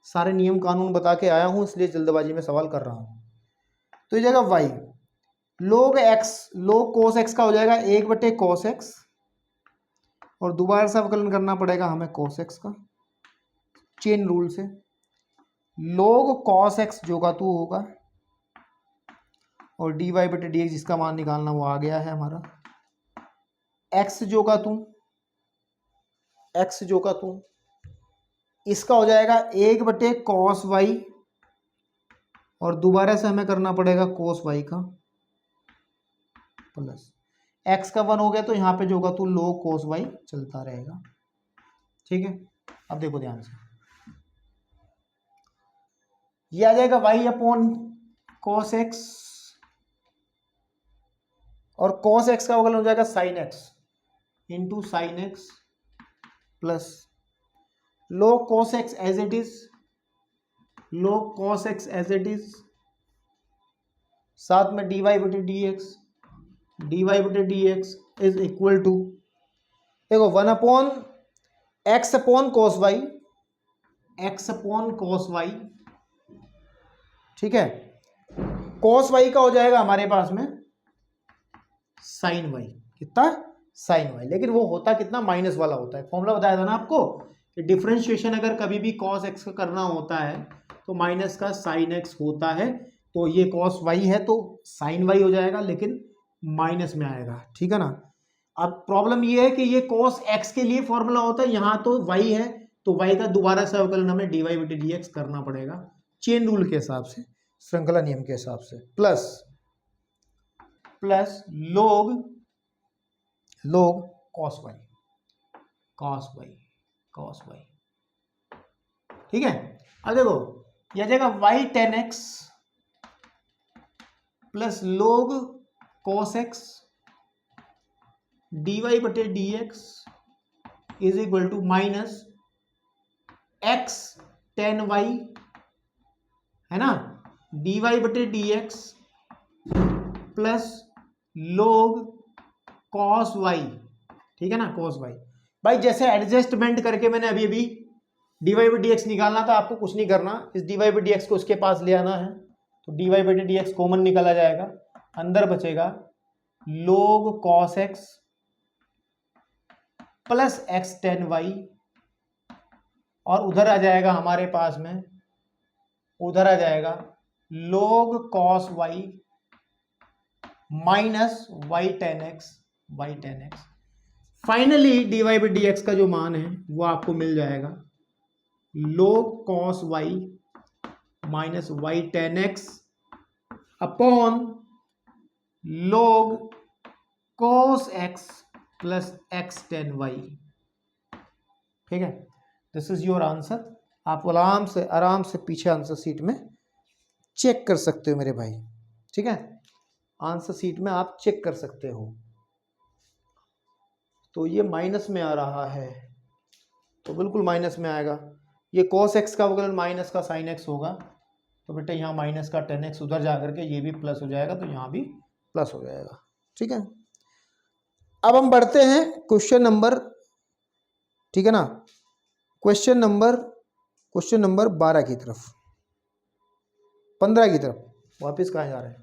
सारे नियम कानून बता के आया हूं, इसलिए जल्दबाजी में सवाल कर रहा हूं। तो ये जाएगा y log x log cos x का हो जाएगा 1 बटे cos x, और दोबारा से अवकलन करना पड़ेगा हमें cos x का चेन रूल से। log cos x जो का तू होगा और dy बटे dx जिसका मान निकालना वो आ गया है हमारा। x जो का तू इसका हो जाएगा 1 बटे cos y, और दोबारा से हमें करना पड़ेगा cos y का प्लस x का 1 हो गया, तो यहाँ पे जो होगा तो log cos y चलता रहेगा, ठीक है। अब देखो ध्यान से, ये आ जाएगा y अपॉन cos x, और cos x का अवकलन हो जाएगा sin x into sine x plus log cos x as it is, log cos x as it is, साथ में dy बटे dx इज इक्वल टू, देखो 1 upon x upon cos y, ठीक है। cos y का हो जाएगा हमारे पास में sin y, कितना sin y, लेकिन वो होता कितना माइनस वाला होता है। फॉर्मूला बताया था ना आपको कि डिफरेंशिएशन अगर कभी भी cos x का करना होता है तो माइनस का sin x होता है, तो ये cos y है तो sin y हो जाएगा, लेकिन माइनस में आएगा, ठीक है ना। अब प्रॉब्लम ये है कि ये cos x के लिए फॉर्मूला होता है, यहाँ तो y है तो y का दोबारा से अवकलन हमें dy बटे dx करना पड़ेगा चेन रूल के हिसाब से, श्रृंखला नियम के हिसाब से, प्लस log cos y, ठीक है। अब देखो यह जाएगा y tan x plus log cos x dy बटे dx is equal to minus x tan y, है ना, dy बटे dx plus log cos y, ठीक है ना, cos y। भाई जैसे एडजस्टमेंट करके मैंने अभी dy बटे dx निकालना था, आपको कुछ नहीं करना, इस dy बटे dx को उसके पास ले आना है, तो dy बटे dx कॉमन निकाला जाएगा, अंदर बचेगा log cos x plus x tan y, और उधर आ जाएगा हमारे पास में, उधर आ जाएगा log cos y minus y tan x। Finally dy by dx का जो मान है वो आपको मिल जाएगा log cos y minus y tan x upon log cos x plus x tan y, ठीक है। This is your answer. आप आराम से पीछे आंसर शीट में चेक कर सकते हो मेरे भाई, ठीक है। आंसर शीट में आप चेक कर सकते हो। तो ये माइनस में आ रहा है, तो बिल्कुल माइनस में आएगा। ये cos x का अवकलन माइनस का sin x होगा, तो बेटा यहाँ माइनस का tan x उधर जा करके ये भी प्लस हो जाएगा, तो यहाँ भी प्लस हो जाएगा। ठीक है, अब हम बढ़ते हैं क्वेश्चन नंबर, ठीक है ना, क्वेश्चन नंबर 12 की तरफ, 15 की तरफ। वापस कहाँ जा रहे हैं?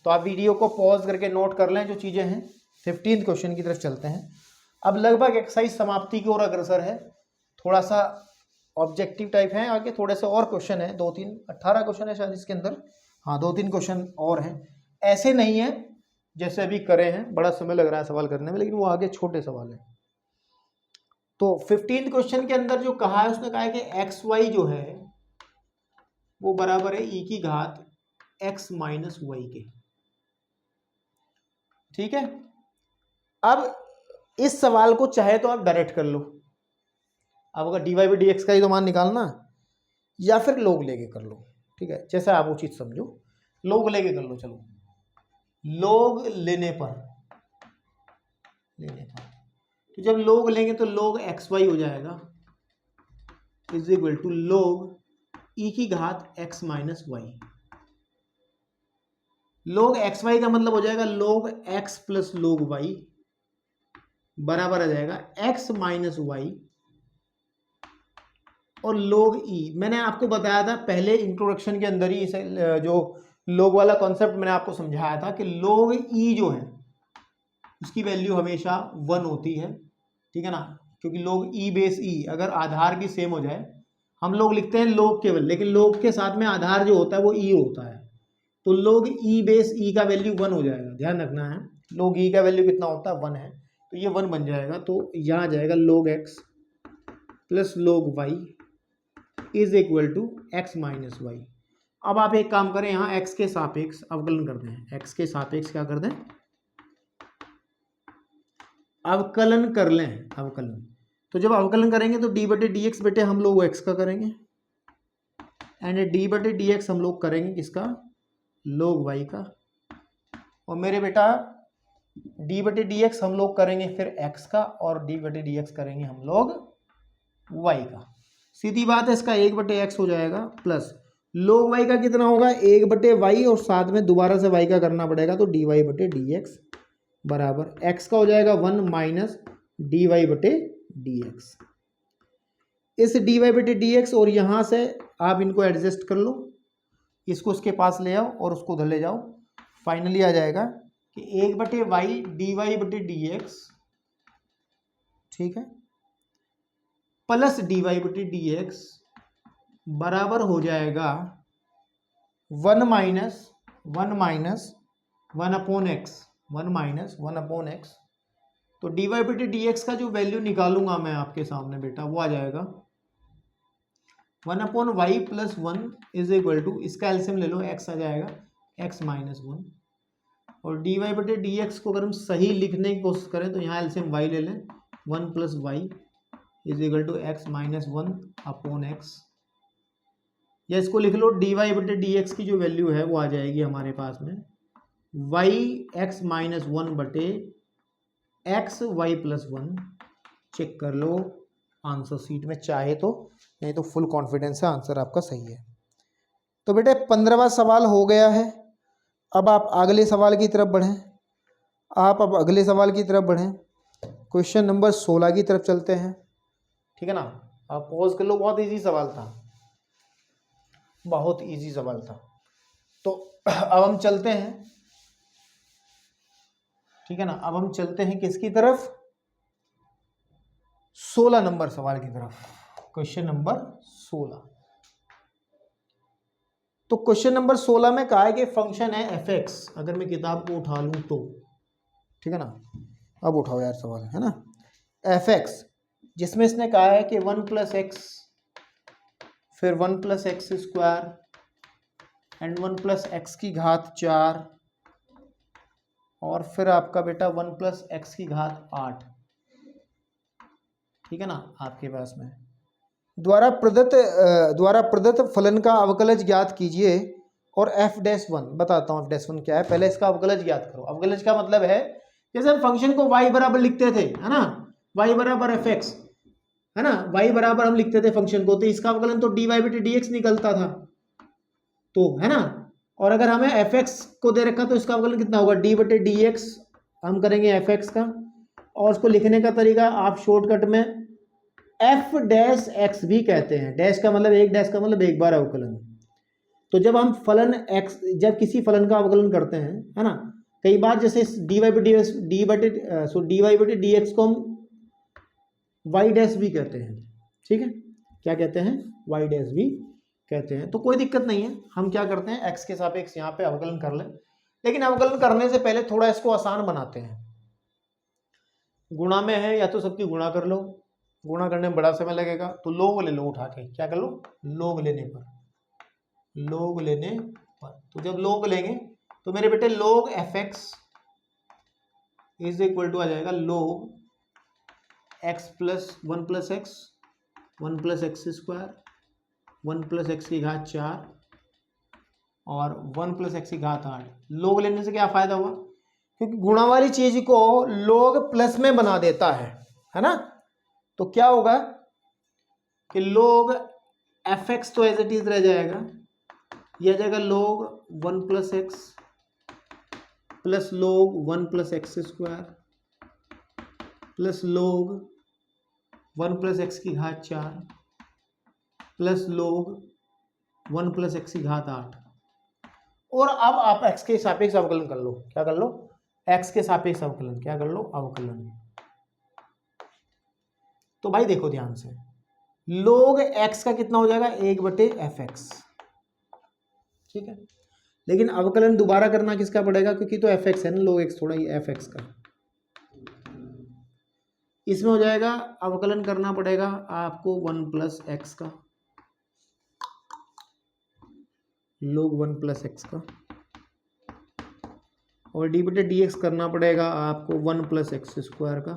तो आप वीडियो को पॉज करके नोट कर लें जो चीज़ें हैं। 15 क्वेश्चन की तरफ चलते हैं। अब लगभग एक्सरसाइज समाप्ति की ओर अग्रसर है, थोड़ा सा ऑब्जेक्टिव टाइप है, आगे थोड़े से और क्वेश्चन है, 2-3, 18 क्वेश्चन है शायद इसके अंदर, हाँ 2-3 क्वेश्चन और हैं। ऐसे नहीं है जैसे अभी करे हैं, बड़ा समय लग रहा है सवाल करने में, लेकिन वो आगे छोटे सवाल हैं। तो 15 क्वेश्चन के अंदर जो कहा है, उसने कहा है कि एक्स वाई जो है वो बराबर है ई की घात एक्स माइनस वाई के। ठीक है, अब इस सवाल को चाहे तो आप डायरेक्ट कर लो, अब अगर d y by d x का ही तो मान निकालना, या फिर लोग लेके कर लो। ठीक है, जैसा आप उचित समझो, लोग लेके कर लो। चलो, लोग लेने पर तो जब लोग लेंगे तो लोग एक्स वाई हो जाएगा इज इक्वल टू लोग ई की घात एक्स माइनस वाई। लोग एक्स वाई का मतलब हो जाएगा log x plus log Y बराबर आ जाएगा एक्स माइनस वाई और लोग ई। मैंने आपको बताया था पहले इंट्रोडक्शन के अंदर ही, इसे जो लोग वाला कॉन्सेप्ट मैंने आपको समझाया था कि लोग ई जो है उसकी वैल्यू हमेशा 1 होती है। ठीक है ना, क्योंकि लोग ई बेस ई, अगर आधार भी सेम हो जाए, हम लोग लिखते हैं लोग केवल, लेकिन लोग के साथ में आधार जो होता है वो ई होता है, तो लोग ई बेस ई का वैल्यू 1 हो जाएगा। ध्यान रखना है, लोग ई का वैल्यू कितना होता है 1 है, तो ये 1 बन जाएगा। तो यहाँ आ जाएगा log x plus log y is equal to x minus y. अब आप एक काम करें, यहाँ एक्स के सापेक्ष अवकलन कर दें, एक्स के सापेक्ष क्या कर दें, अवकलन कर लें, अवकलन। तो जब अवकलन करेंगे तो डी बटे डी एक्स बेटे हम लोग एक्स का करेंगे, एंड डी बटे डी एक्स हम लोग करेंगे किसका, लोग वाई का। और मेरे बेटा डी बटे डी एक्स हम लोग करेंगे फिर एक्स का, और डी बटे डी एक्स करेंगे हम लोग वाई का। सीधी बात है, इसका 1/x हो जाएगा, प्लस लोग वाई का कितना होगा 1/y, और साथ में दोबारा से y का करना पड़ेगा, तो dy बटे डी एक्स बराबर x का हो जाएगा 1 माइनस dy बटे डी एक्स। इस dy बटे डी एक्स और यहाँ से आप इनको एडजस्ट कर लो, इसको उसके पास ले आओ और उसको उधर ले जाओ, फाइनली आ जाएगा कि 1/y dy बटे डी एक्स, ठीक है, प्लस डी वाई बटे डी एक्स बराबर हो जाएगा 1 minus 1 upon x, 1 minus 1 upon x. तो डी वाई बटे डी एक्स का जो वैल्यू निकालूंगा मैं आपके सामने बेटा, वो आ जाएगा 1 upon y plus 1 is equal to, इसका एलसीएम ले लो, एक्स आ जाएगा एक्स माइनस 1, और डी वाई बटे डी एक्स को अगर हम सही लिखने की कोशिश करें तो यहाँ एलसीएम वाई ले लें, 1 plus y is equal to x minus 1 upon x, या इसको लिख लो डी वाई बटे डी एक्स की जो वैल्यू है वो आ जाएगी हमारे पास में वाई एक्स माइनस 1 बटे एक्स वाई प्लस 1। चेक कर लो आंसर सीट में चाहे तो, नहीं तो फुल कॉन्फिडेंस है आंसर आपका सही है। तो बेटे 15वां सवाल हो गया है। अब आप अगले सवाल की तरफ बढ़ें, क्वेश्चन नंबर 16 की तरफ चलते हैं। ठीक है ना, आप पॉज कर लो, बहुत इजी सवाल था, बहुत इजी सवाल था। तो अब हम चलते हैं, ठीक है ना, अब हम चलते हैं किसकी तरफ, 16 नंबर सवाल की तरफ, क्वेश्चन नंबर 16। तो क्वेश्चन नंबर 16 में कहा है कि फंक्शन है एफ एक्स, अगर मैं किताब को उठा लूं तो, ठीक है ना, अब उठाओ यार सवाल, है ना, एफ एक्स, जिसमें इसने कहा है कि 1 प्लस एक्स, फिर 1 plus x square and 1 plus x की घात 4, और फिर आपका बेटा 1 प्लस एक्स की घात 8, ठीक है ना, आपके पास में द्वारा प्रदत्त फलन का अवकलज ज्ञात कीजिए और एफ डैश वन, बताता हूँ एफ डैश वन क्या है। पहले इसका अवकलज याद करो। अवकलज का मतलब है जैसे हम फंक्शन को y बराबर लिखते थे, है ना, y बराबर एफ एक्स, है ना, y बराबर हम लिखते थे फंक्शन को, तो इसका अवकलन तो dy बटे dx निकलता था, तो है ना। और अगर हमें एफ एक्स को दे रखा तो इसका अवकलन कितना होगा, डी बटे डी एक्स हम करेंगे एफ एक्स का। और उसको लिखने का तरीका आप शॉर्टकट में एफ डैश एक्स भी कहते हैं। डैश का मतलब एक, डैश का मतलब एक बार अवकलन। तो जब हम फलन एक्स, जब किसी फलन का अवकलन करते हैं, है ना, कई बार जैसे डी वाई बटे डी वाई बटे डी एक्स को हम वाई डैश भी कहते हैं, ठीक है, क्या कहते हैं, वाई डैश भी कहते हैं। तो कोई दिक्कत नहीं है, हम क्या करते हैं एक्स के सापेक्ष यहाँ पे अवकलन कर लें। लेकिन अवकलन करने से पहले थोड़ा इसको आसान बनाते हैं। गुणा में है या तो सबकी गुणा कर लो, गुणा करने में बड़ा समय लगेगा, तो लोग ले लो उठा के, क्या कर लो, लोग लेने पर, लोग लेने पर। तो जब लोग लेंगे तो मेरे बेटे लोग f x is equal to आ जाएगा log x plus one plus x square, one plus x की घात 4 और वन प्लस एक्स की घात 8। लोग लेने से क्या फायदा हुआ, क्योंकि गुणा वाली चीज को लोग प्लस में बना देता है ना। तो क्या होगा कि लोग एफ एक्स तो एज इट इज रह जाएगा, यह आ जाएगा लोग वन प्लस एक्स प्लस लोग one plus x square plus लोग वन प्लस एक्स की घात 4 प्लस लोग वन प्लस एक्स की घात 8। और अब आप एक्स के सापेक्ष अवकलन कर लो, क्या कर लो, एक्स के सापेक्ष अवकलन, क्या कर लो, अवकलन। तो भाई देखो ध्यान से, लोग एक्स का कितना हो जाएगा, एक बटे एफ एक्स, ठीक है। लेकिन अवकलन दोबारा करना किसका पड़ेगा, क्योंकि तो एफ एक्स है ना, लोग एक्स थोड़ा ही एफ एक्स का, इसमें हो जाएगा अवकलन करना पड़ेगा आपको वन प्लस एक्स का, लोग वन प्लस एक्स का, और डी बटे डी एक्स करना पड़ेगा आपको वन प्लस एक्स स्क्वायर का,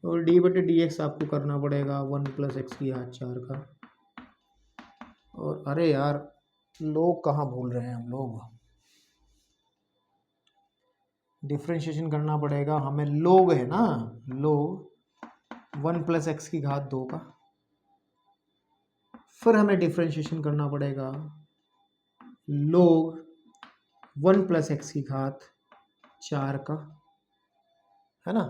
और डी बटे डी एक्स आपको करना पड़ेगा वन प्लस एक्स की घात 4 का। और अरे यार लोग कहाँ भूल रहे हैं हम लोग, डिफ्रेंशिएशन करना पड़ेगा हमें, लोग है ना, लोग वन प्लस एक्स की घात 2 का, फिर हमें डिफ्रेंशिएशन करना पड़ेगा लोग वन प्लस एक्स की घात 4 का, है ना,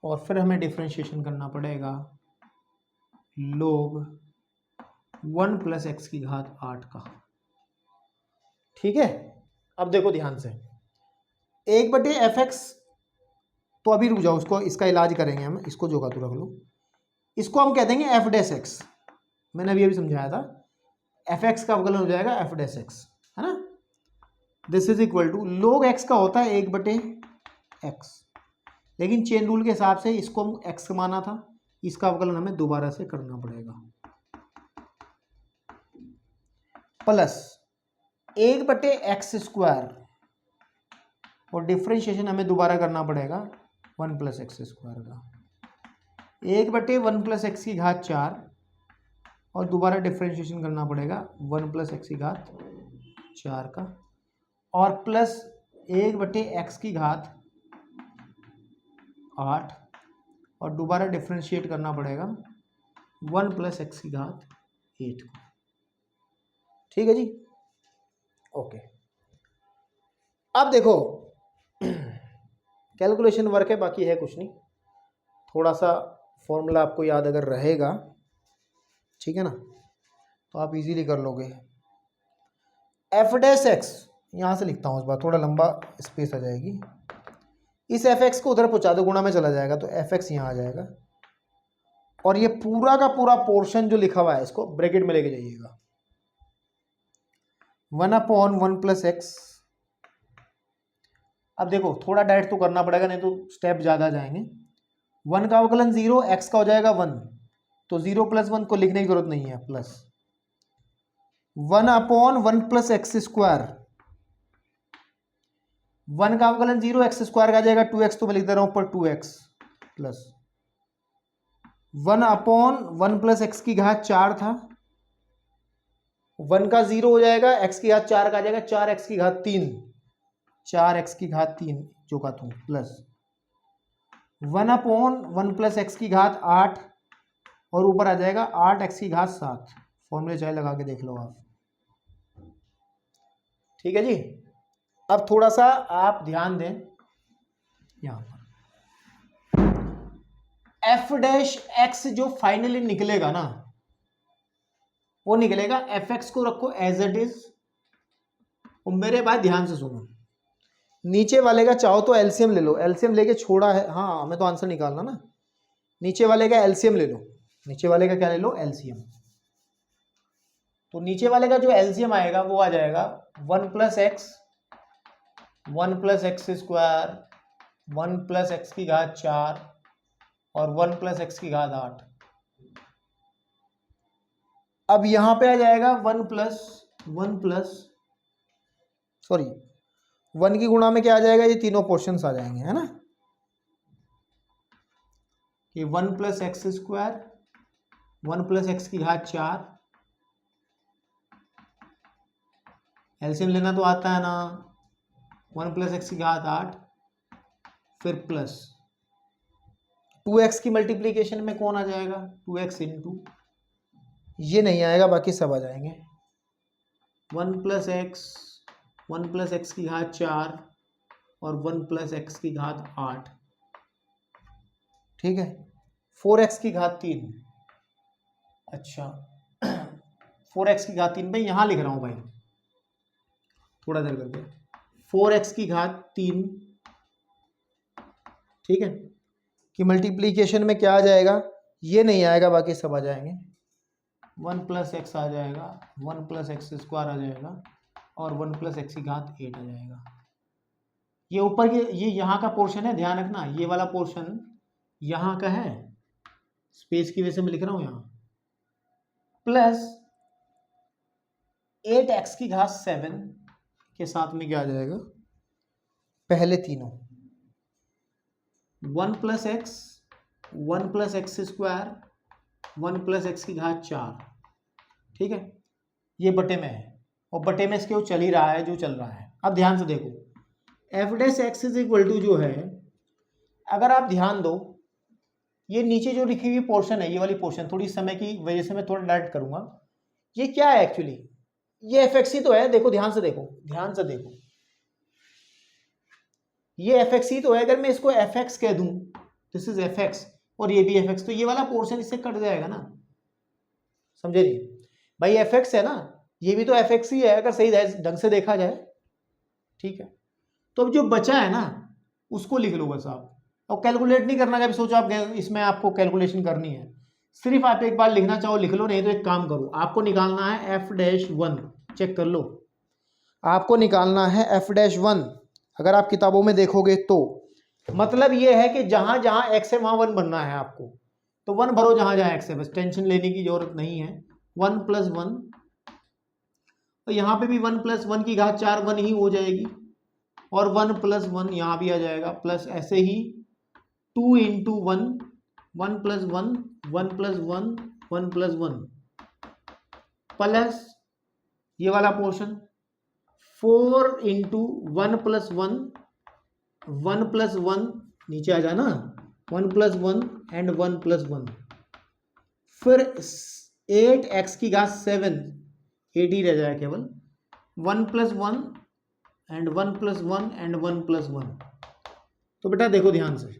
और फिर हमें डिफ्रेंशिएशन करना पड़ेगा लोग वन प्लस एक्स की घात 8 का, ठीक है। अब देखो ध्यान से, एक बटे एफ एक्स, तो अभी रुक जाओ, उसको इसका इलाज करेंगे हम, इसको जो का तू रख लो, इसको हम कह देंगे एफ डैश एक्स। मैंने अभी समझाया था, एफ एक्स का अवकलन हो जाएगा एफ डैश एक्स, है ना। दिस इज इक्वल टू लोग एक्स का होता है एक बटे एक्स, लेकिन चेन रूल के हिसाब से इसको हम एक्स माना था, इसका अवकलन हमें दोबारा से करना पड़ेगा, प्लस एक बटे एक्स स्क्वायर, और डिफ्रेंशिएशन हमें दोबारा करना पड़ेगा वन प्लस एक्स स्क्वायर का, एक बटे वन प्लस एक्स की घात 4, और दोबारा डिफ्रेंशिएशन करना पड़ेगा वन प्लस एक्स की घात 4 का, और प्लस एक बटे एक्स की घात 8, और दोबारा डिफ्रेंशिएट करना पड़ेगा वन प्लस एक्स की घात 8 को, ठीक है जी, ओके। अब देखो कैलकुलेशन वर्क है, बाकी है कुछ नहीं, थोड़ा सा फॉर्मूला आपको याद अगर रहेगा, ठीक है ना, तो आप इजीली कर लोगे। एफ डैश एक्स, यहाँ से लिखता हूँ, इस बार थोड़ा लंबा स्पेस आ जाएगी, इस एफ एक्स को उधर पहुँचा दो, गुणा में चला जाएगा, तो एफ एक्स यहाँ आ जाएगा, और ये पूरा का पूरा पोर्शन जो लिखा हुआ है इसको ब्रैकेट में लेके जाइएगा, 1/1 प्लस एक्स। अब देखो थोड़ा डायरेक्ट तो करना पड़ेगा, नहीं तो स्टेप ज़्यादा जाएंगे। 1 का अवकलन 0, एक्स का हो जाएगा 1, तो 0 + 1 को लिखने की जरूरत नहीं है, प्लस 1/1 प्लस एक्स स्क्वायर, 1 का अवकलन 0, एक्स स्क्वायर का आ जाएगा 2x, तो मैं लिख दे रहा हूँ ऊपर 2x, प्लस 1/1 प्लस एक्स की घात 4 था, 1 का 0 हो जाएगा, x की घात 4 का आ जाएगा 4x की घात 3, 4x की घात 3 जो का तू प्लस 1/1 प्लस x की घात 8 और ऊपर आ जाएगा 8x की घात 7। फॉर्मूले चाहे लगा के देख लो आप। ठीक है जी। अब थोड़ा सा आप ध्यान दें यहां पर एफ डैश एक्स जो फाइनली निकलेगा ना वो निकलेगा एफ एक्स को रखो एज इट इज। और मेरे बात ध्यान से सुनो, नीचे वाले का चाहो तो एलसीएम ले लो, एलसीएम लेके छोड़ा है, हाँ हमें तो आंसर निकालना ना। नीचे वाले का एलसीएम ले लो, नीचे वाले का क्या ले लो एलसीएम। तो नीचे वाले का जो एलसीएम आएगा वो आ जाएगा 1 plus x 1 plus x square 1 plus x की घात 4 और 1 प्लस एक्स की घात 8। अब यहां पे आ जाएगा 1 प्लस सॉरी 1 की गुणा में क्या आ जाएगा, ये तीनों पोर्शंस आ जाएंगे, है ना। कि 1 plus x square 1 plus x की घात 4, एलसीएम लेना तो आता है ना, 1 प्लस एक्स की घात 8 फिर प्लस 2x की मल्टीप्लीकेशन में कौन आ जाएगा 2x इंटू, ये नहीं आएगा बाकी सब आ जाएंगे। 1 प्लस एक्स की घात 4 और 1 प्लस एक्स की घात 8। ठीक है। 4x की घात 3, अच्छा 4x की घात 3 भाई यहां लिख रहा हूं भाई थोड़ा देर करके, 4x की घात 3 ठीक है कि मल्टीप्लीकेशन में क्या आ जाएगा, ये नहीं आएगा बाकी सब आ जाएंगे। 1 प्लस एक्स आ जाएगा 1 प्लस एक्स स्क्वायर आ जाएगा और 1 प्लस एक्स की घात 8 आ जाएगा। ये ऊपर के ये यहाँ का पोर्शन है, ध्यान रखना ये वाला पोर्शन यहाँ का है, स्पेस की वजह से मैं लिख रहा हूँ यहाँ, प्लस 8x की घात 7 के साथ में क्या आ जाएगा पहले तीनों 1 plus x square 1 plus x की घात 4। ठीक है, ये बटे में है और बटे में इसके वो चल ही रहा है जो चल रहा है। अब ध्यान से देखो f dash x is equal to जो है, अगर आप ध्यान दो ये नीचे जो लिखी हुई पोर्शन है, ये वाली पोर्शन थोड़ी समय की वजह से मैं थोड़ा डायरेक्ट करूंगा, ये क्या है एक्चुअली, ये एफ एक्स ही तो है। देखो ध्यान से देखो ये एफ एक्स ही तो है। अगर मैं इसको एफ एक्स कह दूं, दिस इज एफ एक्स और ये भी एफ एक्स, तो ये वाला पोर्शन इससे कट जाएगा ना, समझे नहीं भाई, एफ एक्स है ना, ये भी तो एफ एक्स ही है अगर सही ढंग से देखा जाए। ठीक है, तो अब जो बचा है ना उसको लिख लो बस आप, और कैलकुलेट नहीं करना, जब सोचो आप इसमें आपको कैलकुलेशन करनी है, सिर्फ आप एक बार लिखना चाहो लिख लो, नहीं तो एक काम करो आपको निकालना है एफ डैश 1, चेक कर लो, आपको निकालना है एफ डैश 1। अगर आप किताबों में देखोगे तो मतलब ये है कि जहां जहां एक्स है वहां 1 बनना है आपको, तो 1 भरो जहां जहां एक्स है, बस टेंशन लेने की जरूरत नहीं है। 1 प्लस 1 तो यहाँ पे भी 1 प्लस 1 की घात 4 1 ही हो जाएगी और 1 प्लस 1 यहाँ भी आ जाएगा, प्लस ऐसे ही 2 into 1 1 plus 1 1 plus 1 1 plus 1 plus ये वाला पोर्शन 4 इंटू 1 प्लस 1 1 प्लस 1 नीचे आ जाना 1 प्लस 1 एंड 1 प्लस 1 फिर 8x की घात 7 8 ही रह जाएगा केवल 1 plus 1 and 1 plus 1 and 1 plus 1। तो बेटा देखो ध्यान से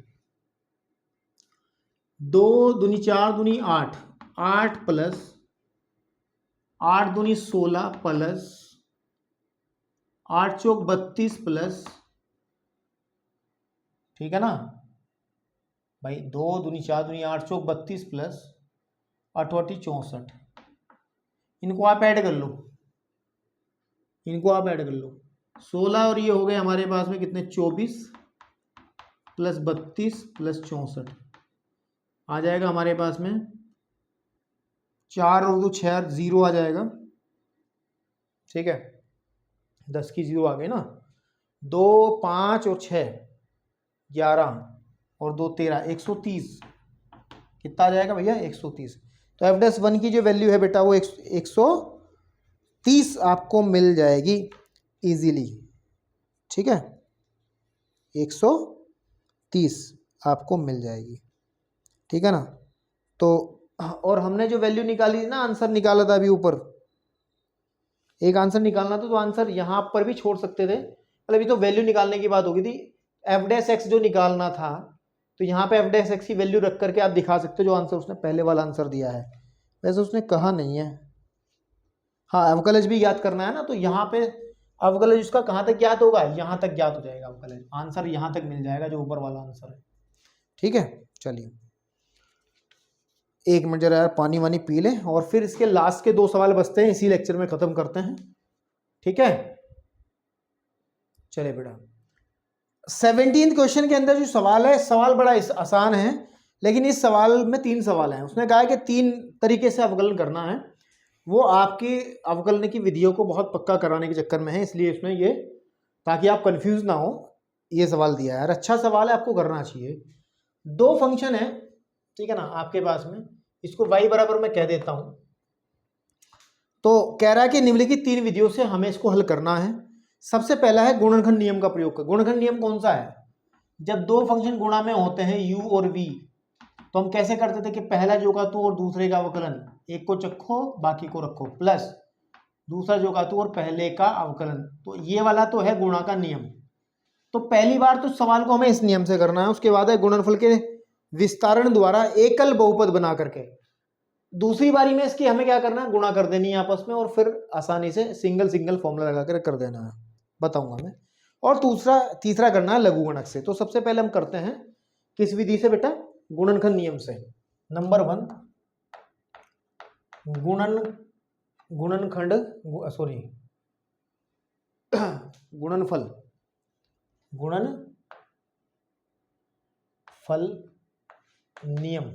2 दूनी 4 दूनी 8 8 प्लस 8 दूनी 16 प्लस 8 चौक 32 प्लस, ठीक है ना भाई, 2 दूनी 4 दूनी 8 चौक 32 प्लस 8 64। इनको आप ऐड कर लो, 16 और ये हो गए हमारे पास में कितने 24 प्लस 32 प्लस 64 आ जाएगा हमारे पास में 4 और 2 6 0 आ जाएगा। ठीक है 10 की 0 आ गई ना, 2 5 और 6 11 और 2 13 130 कितना आ जाएगा भैया 130। तो एफ डैश 1 की जो वैल्यू है बेटा वो 130 30 आपको मिल जाएगी इजीली, ठीक है, 130 आपको मिल जाएगी, ठीक है ना। तो और हमने जो वैल्यू निकाली ना, आंसर निकाला था अभी ऊपर, एक आंसर निकालना था, तो आंसर यहाँ पर भी छोड़ सकते थे, मतलब अभी तो वैल्यू निकालने की बात होगी थी, एफ डैश एक्स जो निकालना था, तो यहाँ पे एफ डैश एक्स की वैल्यू रख करके आप दिखा सकते हो जो आंसर उसने पहले वाला आंसर दिया है। वैसे उसने कहा नहीं है, हाँ अवकलज भी ज्ञात करना है ना, तो यहाँ पे अवकलज उसका कहाँ तक ज्ञात होगा, यहाँ तक ज्ञात हो जाएगा अवकलज, आंसर यहाँ तक मिल जाएगा जो ऊपर वाला आंसर है, ठीक है। चलिए 1 मिनट जरा यार पानी वानी पी लें, और फिर इसके लास्ट के 2 सवाल बचते हैं, इसी लेक्चर में खत्म करते हैं, ठीक है। चलिए बेटा 17th क्वेश्चन के अंदर जो सवाल है, सवाल बड़ा आसान है, लेकिन इस सवाल में 3 सवाल हैं। उसने कहा है कि 3 तरीके से अवकलन करना है, वो आपकी अवकलन की विधियों को बहुत पक्का कराने के चक्कर में है, इसलिए उसने ये, ताकि आप कंफ्यूज ना हो, ये सवाल दिया है। यार अच्छा सवाल है, आपको करना चाहिए। 2 फंक्शन है, ठीक है ना, आपके पास में, इसको y बराबर मैं कह देता हूं। तो कह रहा है कि निम्नलिखित 3 विधियों से हमें इसको हल करना है। सबसे पहला है गुणनखंड नियम का प्रयोग कर। गुणनखंड नियम कौन सा है, जब 2 फंक्शन गुणा में होते हैं u और v, तो हम कैसे करते थे कि पहला जो का तू और दूसरे का अवकलन, एक को चखो बाकी को रखो, प्लस दूसरा जो का तू और पहले का अवकलन, तो ये वाला तो है गुणा का नियम। तो पहली बार तो सवाल को हमें इस नियम से करना है, उसके बाद है गुणनफल के विस्तारण द्वारा एकल बहुपद बना करके। दूसरी बारी में इसकी हमें क्या करना है, गुणा कर देनी है आपस में, और फिर आसानी से सिंगल सिंगल फॉर्मूला लगा कर देना है, बताऊंगा मैं। और तीसरा करना है लघुगणक से। तो सबसे पहले हम करते हैं किस विधि से बेटा, गुणनखंड नियम से। नंबर 1 गुणनफल नियम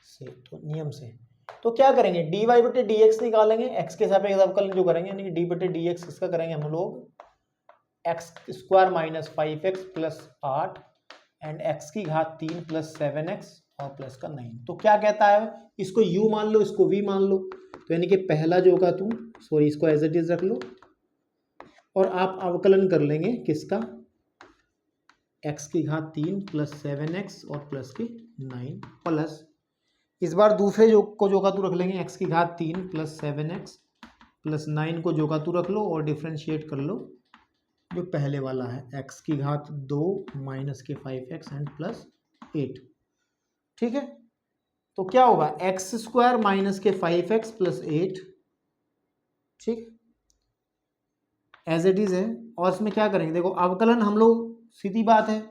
से। तो नियम से तो क्या करेंगे, dy बटे dx निकालेंगे, x के सापेक्ष अवकलन जो करेंगे, यानी कि d बटे dx इसका करेंगे हम लोग x square minus 5x plus 8 and x की घात 3 प्लस 7x और प्लस का 9। तो क्या कहता है, इसको u मान लो, इसको v मान लो, तो यानी कि पहला जो का तुम इसको एज इट इज रख लो, और आप अवकलन कर लेंगे किसका, x की घात 3 प्लस 7x और प्लस की 9, प्लस इस बार दूसरे जो का तू रख लेंगे, x की घात 3 प्लस 7x प्लस 9 को जो का तू रख लो, और डिफ्रेंशिएट कर लो जो पहले वाला है, x की घात 2 माइनस के 5x एंड प्लस 8, ठीक है। तो क्या होगा, एक्स स्क्वायर माइनस के 5x प्लस 8, ठीक, एज इट इज है। और इसमें क्या करेंगे, देखो अवकलन हम लोग, सीधी बात है,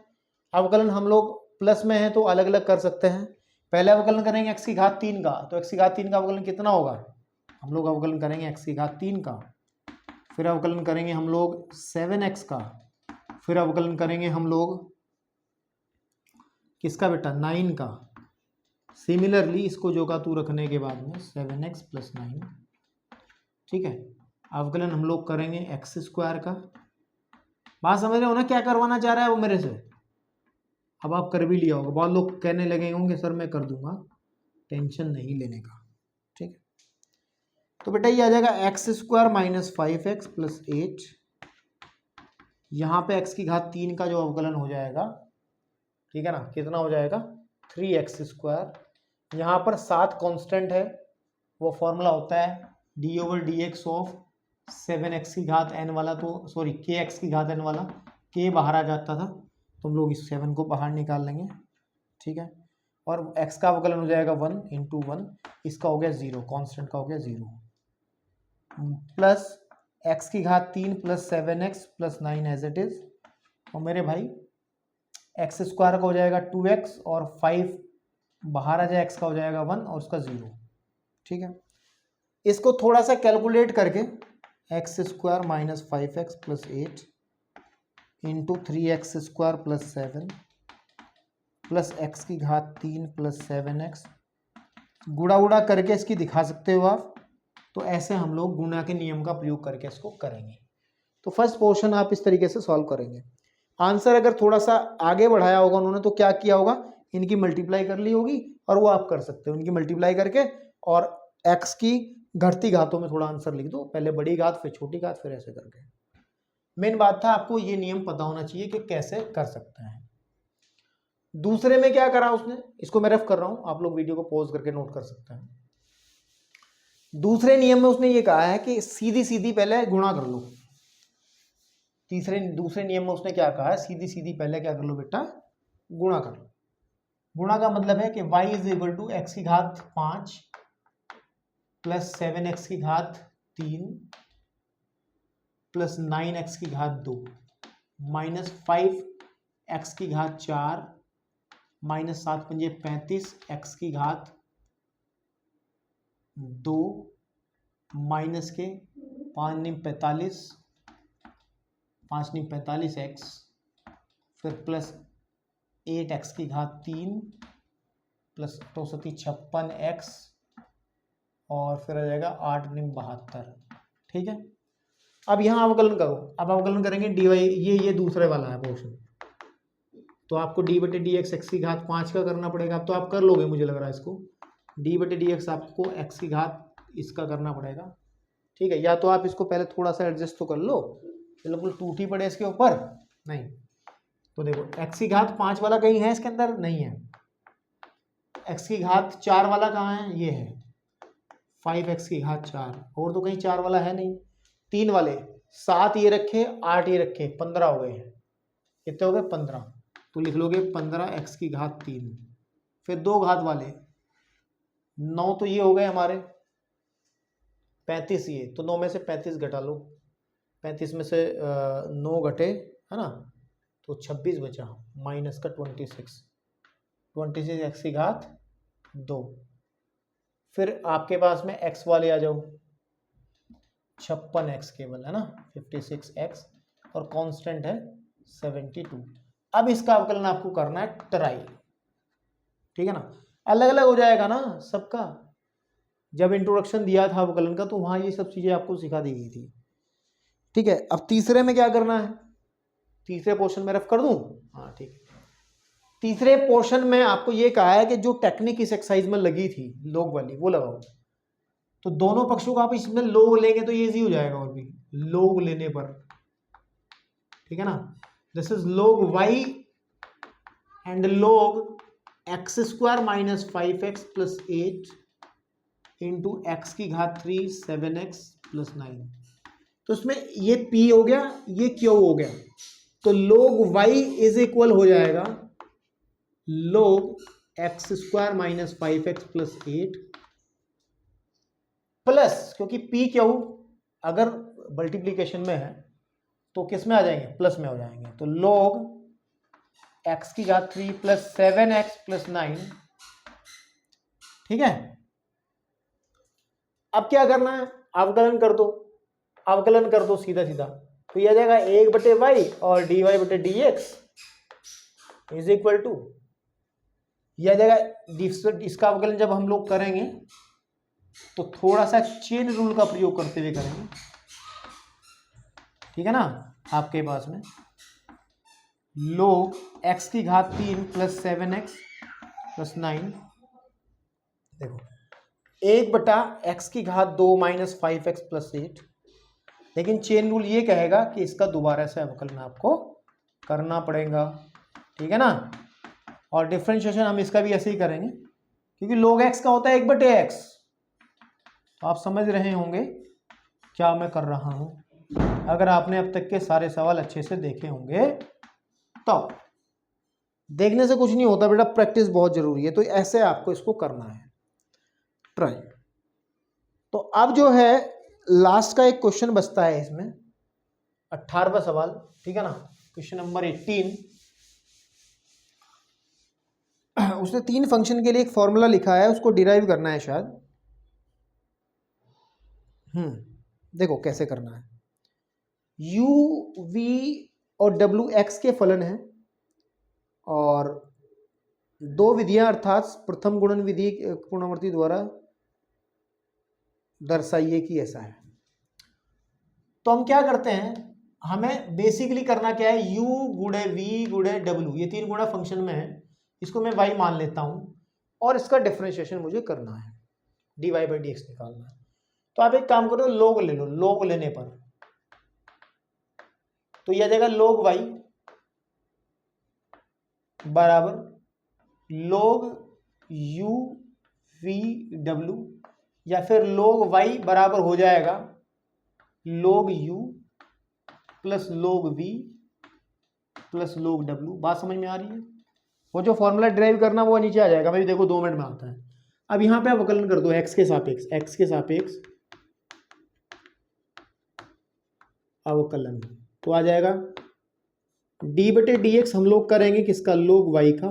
अवकलन हम लोग प्लस में है तो अलग अलग कर सकते हैं। पहले अवकलन करेंगे x की घात 3 का, तो x की घात 3 का अवकलन कितना होगा, हम लोग अवकलन करेंगे x की घात 3 का, फिर अवकलन करेंगे हम लोग 7x का, फिर अवकलन करेंगे हम लोग किसका बेटा, 9 का। सिमिलरली इसको जो का तू रखने के बाद में 7x प्लस 9, ठीक है। अवकलन हम लोग करेंगे x स्क्वायर का। बात समझ रहे हो ना, क्या करवाना चाह रहा है वो मेरे से, अब आप कर भी लिया होगा, बहुत लोग कहने लगे होंगे सर मैं कर दूंगा, टेंशन नहीं लेने का, ठीक है। तो बेटा ये आ जाएगा x square minus 5x plus 8, यहाँ पे x की घात 3 का जो अवकलन हो जाएगा, ठीक है ना, कितना हो जाएगा 3x स्क्वायर। यहाँ पर 7 कांस्टेंट है, वो फॉर्मूला होता है D over D x of 7x की घात n वाला, तो kx की घात n वाला, k बाहर आ जाता था, तुम लोग इस 7 को बाहर निकाल लेंगे, ठीक है। और x का अवकलन हो जाएगा 1 इंटू 1, इसका हो गया 0, कांस्टेंट का हो गया 0, प्लस x की घात 3 plus 7x plus 9 as it is, और मेरे भाई x स्क्वायर का हो जाएगा 2x, और 5 बाहर आ जाए, x का हो जाएगा 1 और उसका 0, ठीक है। इसको थोड़ा सा कैलकुलेट करके x square minus 5x plus 8 into 3x square plus 7 plus x की घात 3 प्लस 7x, गुणा उड़ा करके इसकी दिखा सकते हो आप। तो ऐसे हम लोग गुणा के नियम का प्रयोग करके इसको करेंगे। तो फर्स्ट पोर्शन आप इस तरीके से सॉल्व करेंगे। आंसर अगर थोड़ा सा आगे बढ़ाया होगा उन्होंने, तो क्या किया होगा, इनकी मल्टीप्लाई कर ली होगी, और वो आप कर सकते हो, इनकी मल्टीप्लाई करके और x की घटती घातों में थोड़ा आंसर लिख दो, पहले बड़ी घात फिर छोटी घात फिर ऐसे करके। मेन बात था आपको ये नियम पता होना चाहिए कि कैसे कर सकते हैं। दूसरे में क्या करा उसने, इसको मैं रेफ कर रहा हूं, आप लोग वीडियो को पॉज करके नोट कर सकते हैं। दूसरे नियम में उसने ये कहा है कि सीधी सीधी पहले गुणा कर लो। दूसरे नियम में उसने क्या कहा है, सीधी सीधी पहले क्या कर लो बेटा, गुणा कर लो। गुणा का मतलब है कि y is equal to x की घात 5 प्लस 7x की घात 3 प्लस 9x की घात 2 माइनस 5x की घात 4 माइनस 7 पंजे 35 x की घात 2 माइनस के 5 नीम 45 5 नीम 45x फिर प्लस 8x की घात 3 प्लस 56x और फिर आ जाएगा 8 नीम 72। ठीक है, अब यहाँ अवकलन करो। अब अवकलन करेंगे डी वाई, ये दूसरे वाला है पोर्शन, तो आपको डी बटे डी एक्स एक्स की घात 5 का करना पड़ेगा। अब तो आप कर लोगे मुझे लग रहा है इसको, डी बटे डी एक्स आपको एक्स की घात इसका करना पड़ेगा। ठीक है, या तो आप इसको पहले थोड़ा सा एडजस्ट तो कर लो, बिल्कुल टूटी पड़े इसके ऊपर नहीं। तो देखो एक्स की घात 5 वाला कहीं है इसके अंदर, नहीं है। एक्स की घात 4 वाला कहाँ है, ये है 5x की घात 4, और तो कहीं 4 वाला है नहीं। 3 वाले 7 ये रखे 8 ये रखे 15 हो गए हैं। कितने हो गए 15, तो लिख लोगे 15x की घात 3। फिर 2 घात वाले 9 तो ये हो गए हमारे, 35 ये, तो 9 में से 35 घटा लो, 35 में से 9 घटे है ना, तो 26 बचा माइनस का 26 एक्स की घात 2। फिर आपके पास में x वाले आ जाओ, 56x केवल है ना, 56x और कांस्टेंट है 72। अब इसका अवकलन आपको करना है ट्राई। ठीक है ना, अलग अलग हो जाएगा ना सबका। जब इंट्रोडक्शन दिया था अवकलन का तो वहां ये सब चीजें आपको सिखा दी गई थी। ठीक है, अब तीसरे में क्या करना है, तीसरे पोर्शन में रेफ कर दूं, हाँ ठीक है। तीसरे पोर्शन में आपको ये कहा है कि जो टेक्निक इस एक्सरसाइज में लगी थी लोग वाली वो लगाओ। तो दोनों पक्षों को आप इसमें लोग लेंगे तो ये इजी हो जाएगा, और भी लोग लेने पर। ठीक है ना, दिस इज लोग y एंड लोग x square minus 5x plus 8 into x की घात 3 7x प्लस 9। तो उसमें ये p हो गया, ये q हो गया, तो लोग y इज इक्वल हो जाएगा log x square minus 5x plus 8 plus, क्योंकि p क्यू अगर मल्टीप्लीकेशन में है तो किस में आ जाएंगे, प्लस में हो जाएंगे। तो लोग एक्स की घात 3 प्लस 7x प्लस 9। ठीक है, अब क्या करना है, अवकलन कर दो, अवकलन कर दो सीधा सीधा, तो यह आ जाएगा 1 बटे वाई और डी वाई बटे d x is equal to, यह आ जाएगा। इसका अवकलन जब हम लोग करेंगे तो थोड़ा सा चेन रूल का प्रयोग करते हुए करेंगे। ठीक है ना, आपके पास में लोग x की घात 3 प्लस 7x प्लस 9, देखो 1 बटा x की घात 2 माइनस 5x प्लस 8। लेकिन चेन रूल ये कहेगा कि इसका दोबारा से अवकलन आपको करना पड़ेगा। ठीक है ना, और डिफरेंशिएशन हम इसका भी ऐसे ही करेंगे क्योंकि log x का होता है 1 बटे x। तो आप समझ रहे होंगे क्या मैं कर रहा हूं, अगर आपने अब तक के सारे सवाल अच्छे से देखे होंगे। तो देखने से कुछ नहीं होता बेटा, प्रैक्टिस बहुत जरूरी है। तो ऐसे आपको इसको करना है ट्राई। तो अब जो है लास्ट का एक क्वेश्चन बचता है इसमें, 18वां सवाल। ठीक है ना, क्वेश्चन नंबर 18। उसने 3 फंक्शन के लिए एक फॉर्मूला लिखा है, उसको डिराइव करना है शायद। देखो कैसे करना है। u v और w x के फलन हैं और 2 विधियां अर्थात प्रथम गुणन विधि पुनरावृत्ति द्वारा दर्शाइए कि ऐसा है। तो हम क्या करते हैं, हमें बेसिकली करना क्या है, u गुणे v गुणे w, ये 3 गुणा फंक्शन में है, इसको मैं y मान लेता हूं और इसका डिफरेंशिएशन मुझे करना है, dy बाई डी एक्स निकालना है। तो आप एक काम करो, log ले लो, log लेने पर तो यह आ जाएगा log y बराबर log u v w, या फिर log y बराबर हो जाएगा log u plus log v plus log w। बात समझ में आ रही है? वो जो फॉर्मूला ड्राइव करना वो नीचे आ जाएगा, मैं भी देखो 2 मिनट में आता है। अब यहाँ पे अवकलन कर दो x के सापेक्ष अवकलन, तो आ जाएगा d बटे dx हम लोग करेंगे किसका, log y का,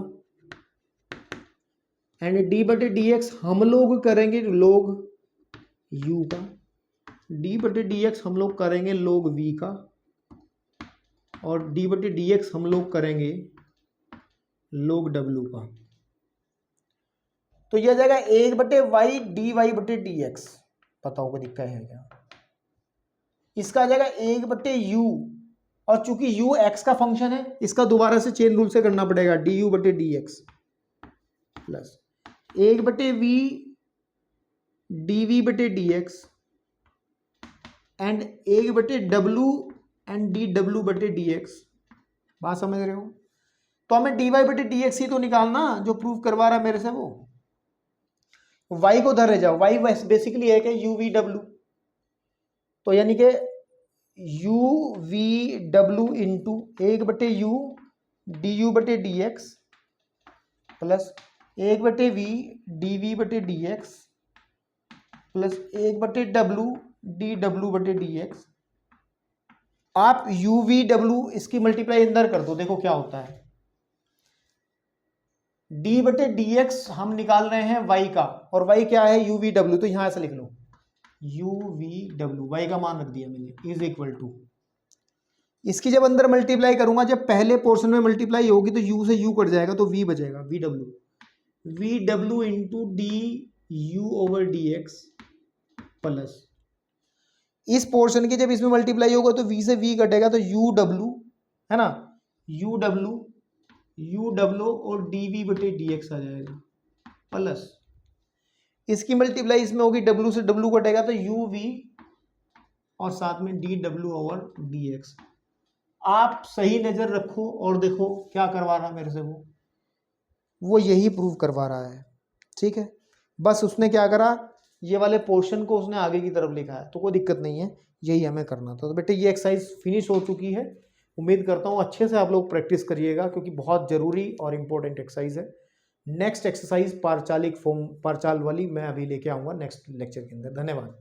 एंड d बटे dx हम लोग करेंगे log u का, d बटे dx हम लोग करेंगे log v का, और d बटे dx हम लोग करेंगे log w का। तो यह जाएगा 1 बटे वाई डी वाई बटे डी एक्स। बताओ कोई दिक्कत है क्या? इसका आ जाएगा 1 बटे यू, और चूंकि u x का फंक्शन है इसका दोबारा से चेन रूल से करना पड़ेगा, डी यू बटे डी एक्स प्लस 1 बटे v डी वी बटे डी एक्स एंड 1 बटे w एंड डी डब्ल्यू बटे डी एक्स। बात समझ रहे हो? तो हमें डी वाई बटे डी एक्स ही तो निकालना जो प्रूव करवा रहा है मेरे से वो। y को धरे जाओ, y बेसिकली है कि यू वी डब्ल्यू, तो यानी कि यू वी डब्ल्यू इंटू 1 बटे यू डी यू बटे डी एक्स प्लस 1 बटे वी डी वी बटे डी एक्स प्लस 1 बटे डब्ल्यू डी डब्ल्यू बटे डी एक्स। आप यू वी डब्ल्यू इसकी मल्टीप्लाई अंदर कर दो, देखो क्या होता है। d बटे डी एक्स हम निकाल रहे हैं y का, और y क्या है, यू वी डब्ल्यू, तो यहां ऐसा लिख लो यू वी डब्ल्यू, वाई का मान रख दिया मैंने, इज इक्वल टू, इसकी जब अंदर मल्टीप्लाई करूंगा, जब पहले पोर्शन में मल्टीप्लाई होगी तो u से u कट जाएगा तो v बचेगा, V W into D you over D x plus इस पोर्शन की जब इसमें मल्टीप्लाई होगा तो v से v कटेगा तो यू डब्ल्यू है ना, यू डब्ल्यू और डी वी बटे डी एक्स आ जाएगा प्लस इसकी मल्टीप्लाई इसमें होगी, w से w कटेगा तो यू वी और साथ में D W over D x. आप सही नजर रखो और देखो क्या करवा रहा है मेरे से वो यही प्रूव करवा रहा है। ठीक है, बस उसने क्या करा, ये वाले पोर्शन को उसने आगे की तरफ लिखा है, तो कोई दिक्कत नहीं है, यही हमें करना था। तो बेटे ये एक्सरसाइज फिनिश हो चुकी है, उम्मीद करता हूँ अच्छे से आप लोग प्रैक्टिस करिएगा क्योंकि बहुत ज़रूरी और इम्पोर्टेंट एक्सरसाइज है। नेक्स्ट एक्सरसाइज पारचालिक फॉर्म पारचाल वाली मैं अभी लेके आऊँगा नेक्स्ट लेक्चर के अंदर। धन्यवाद।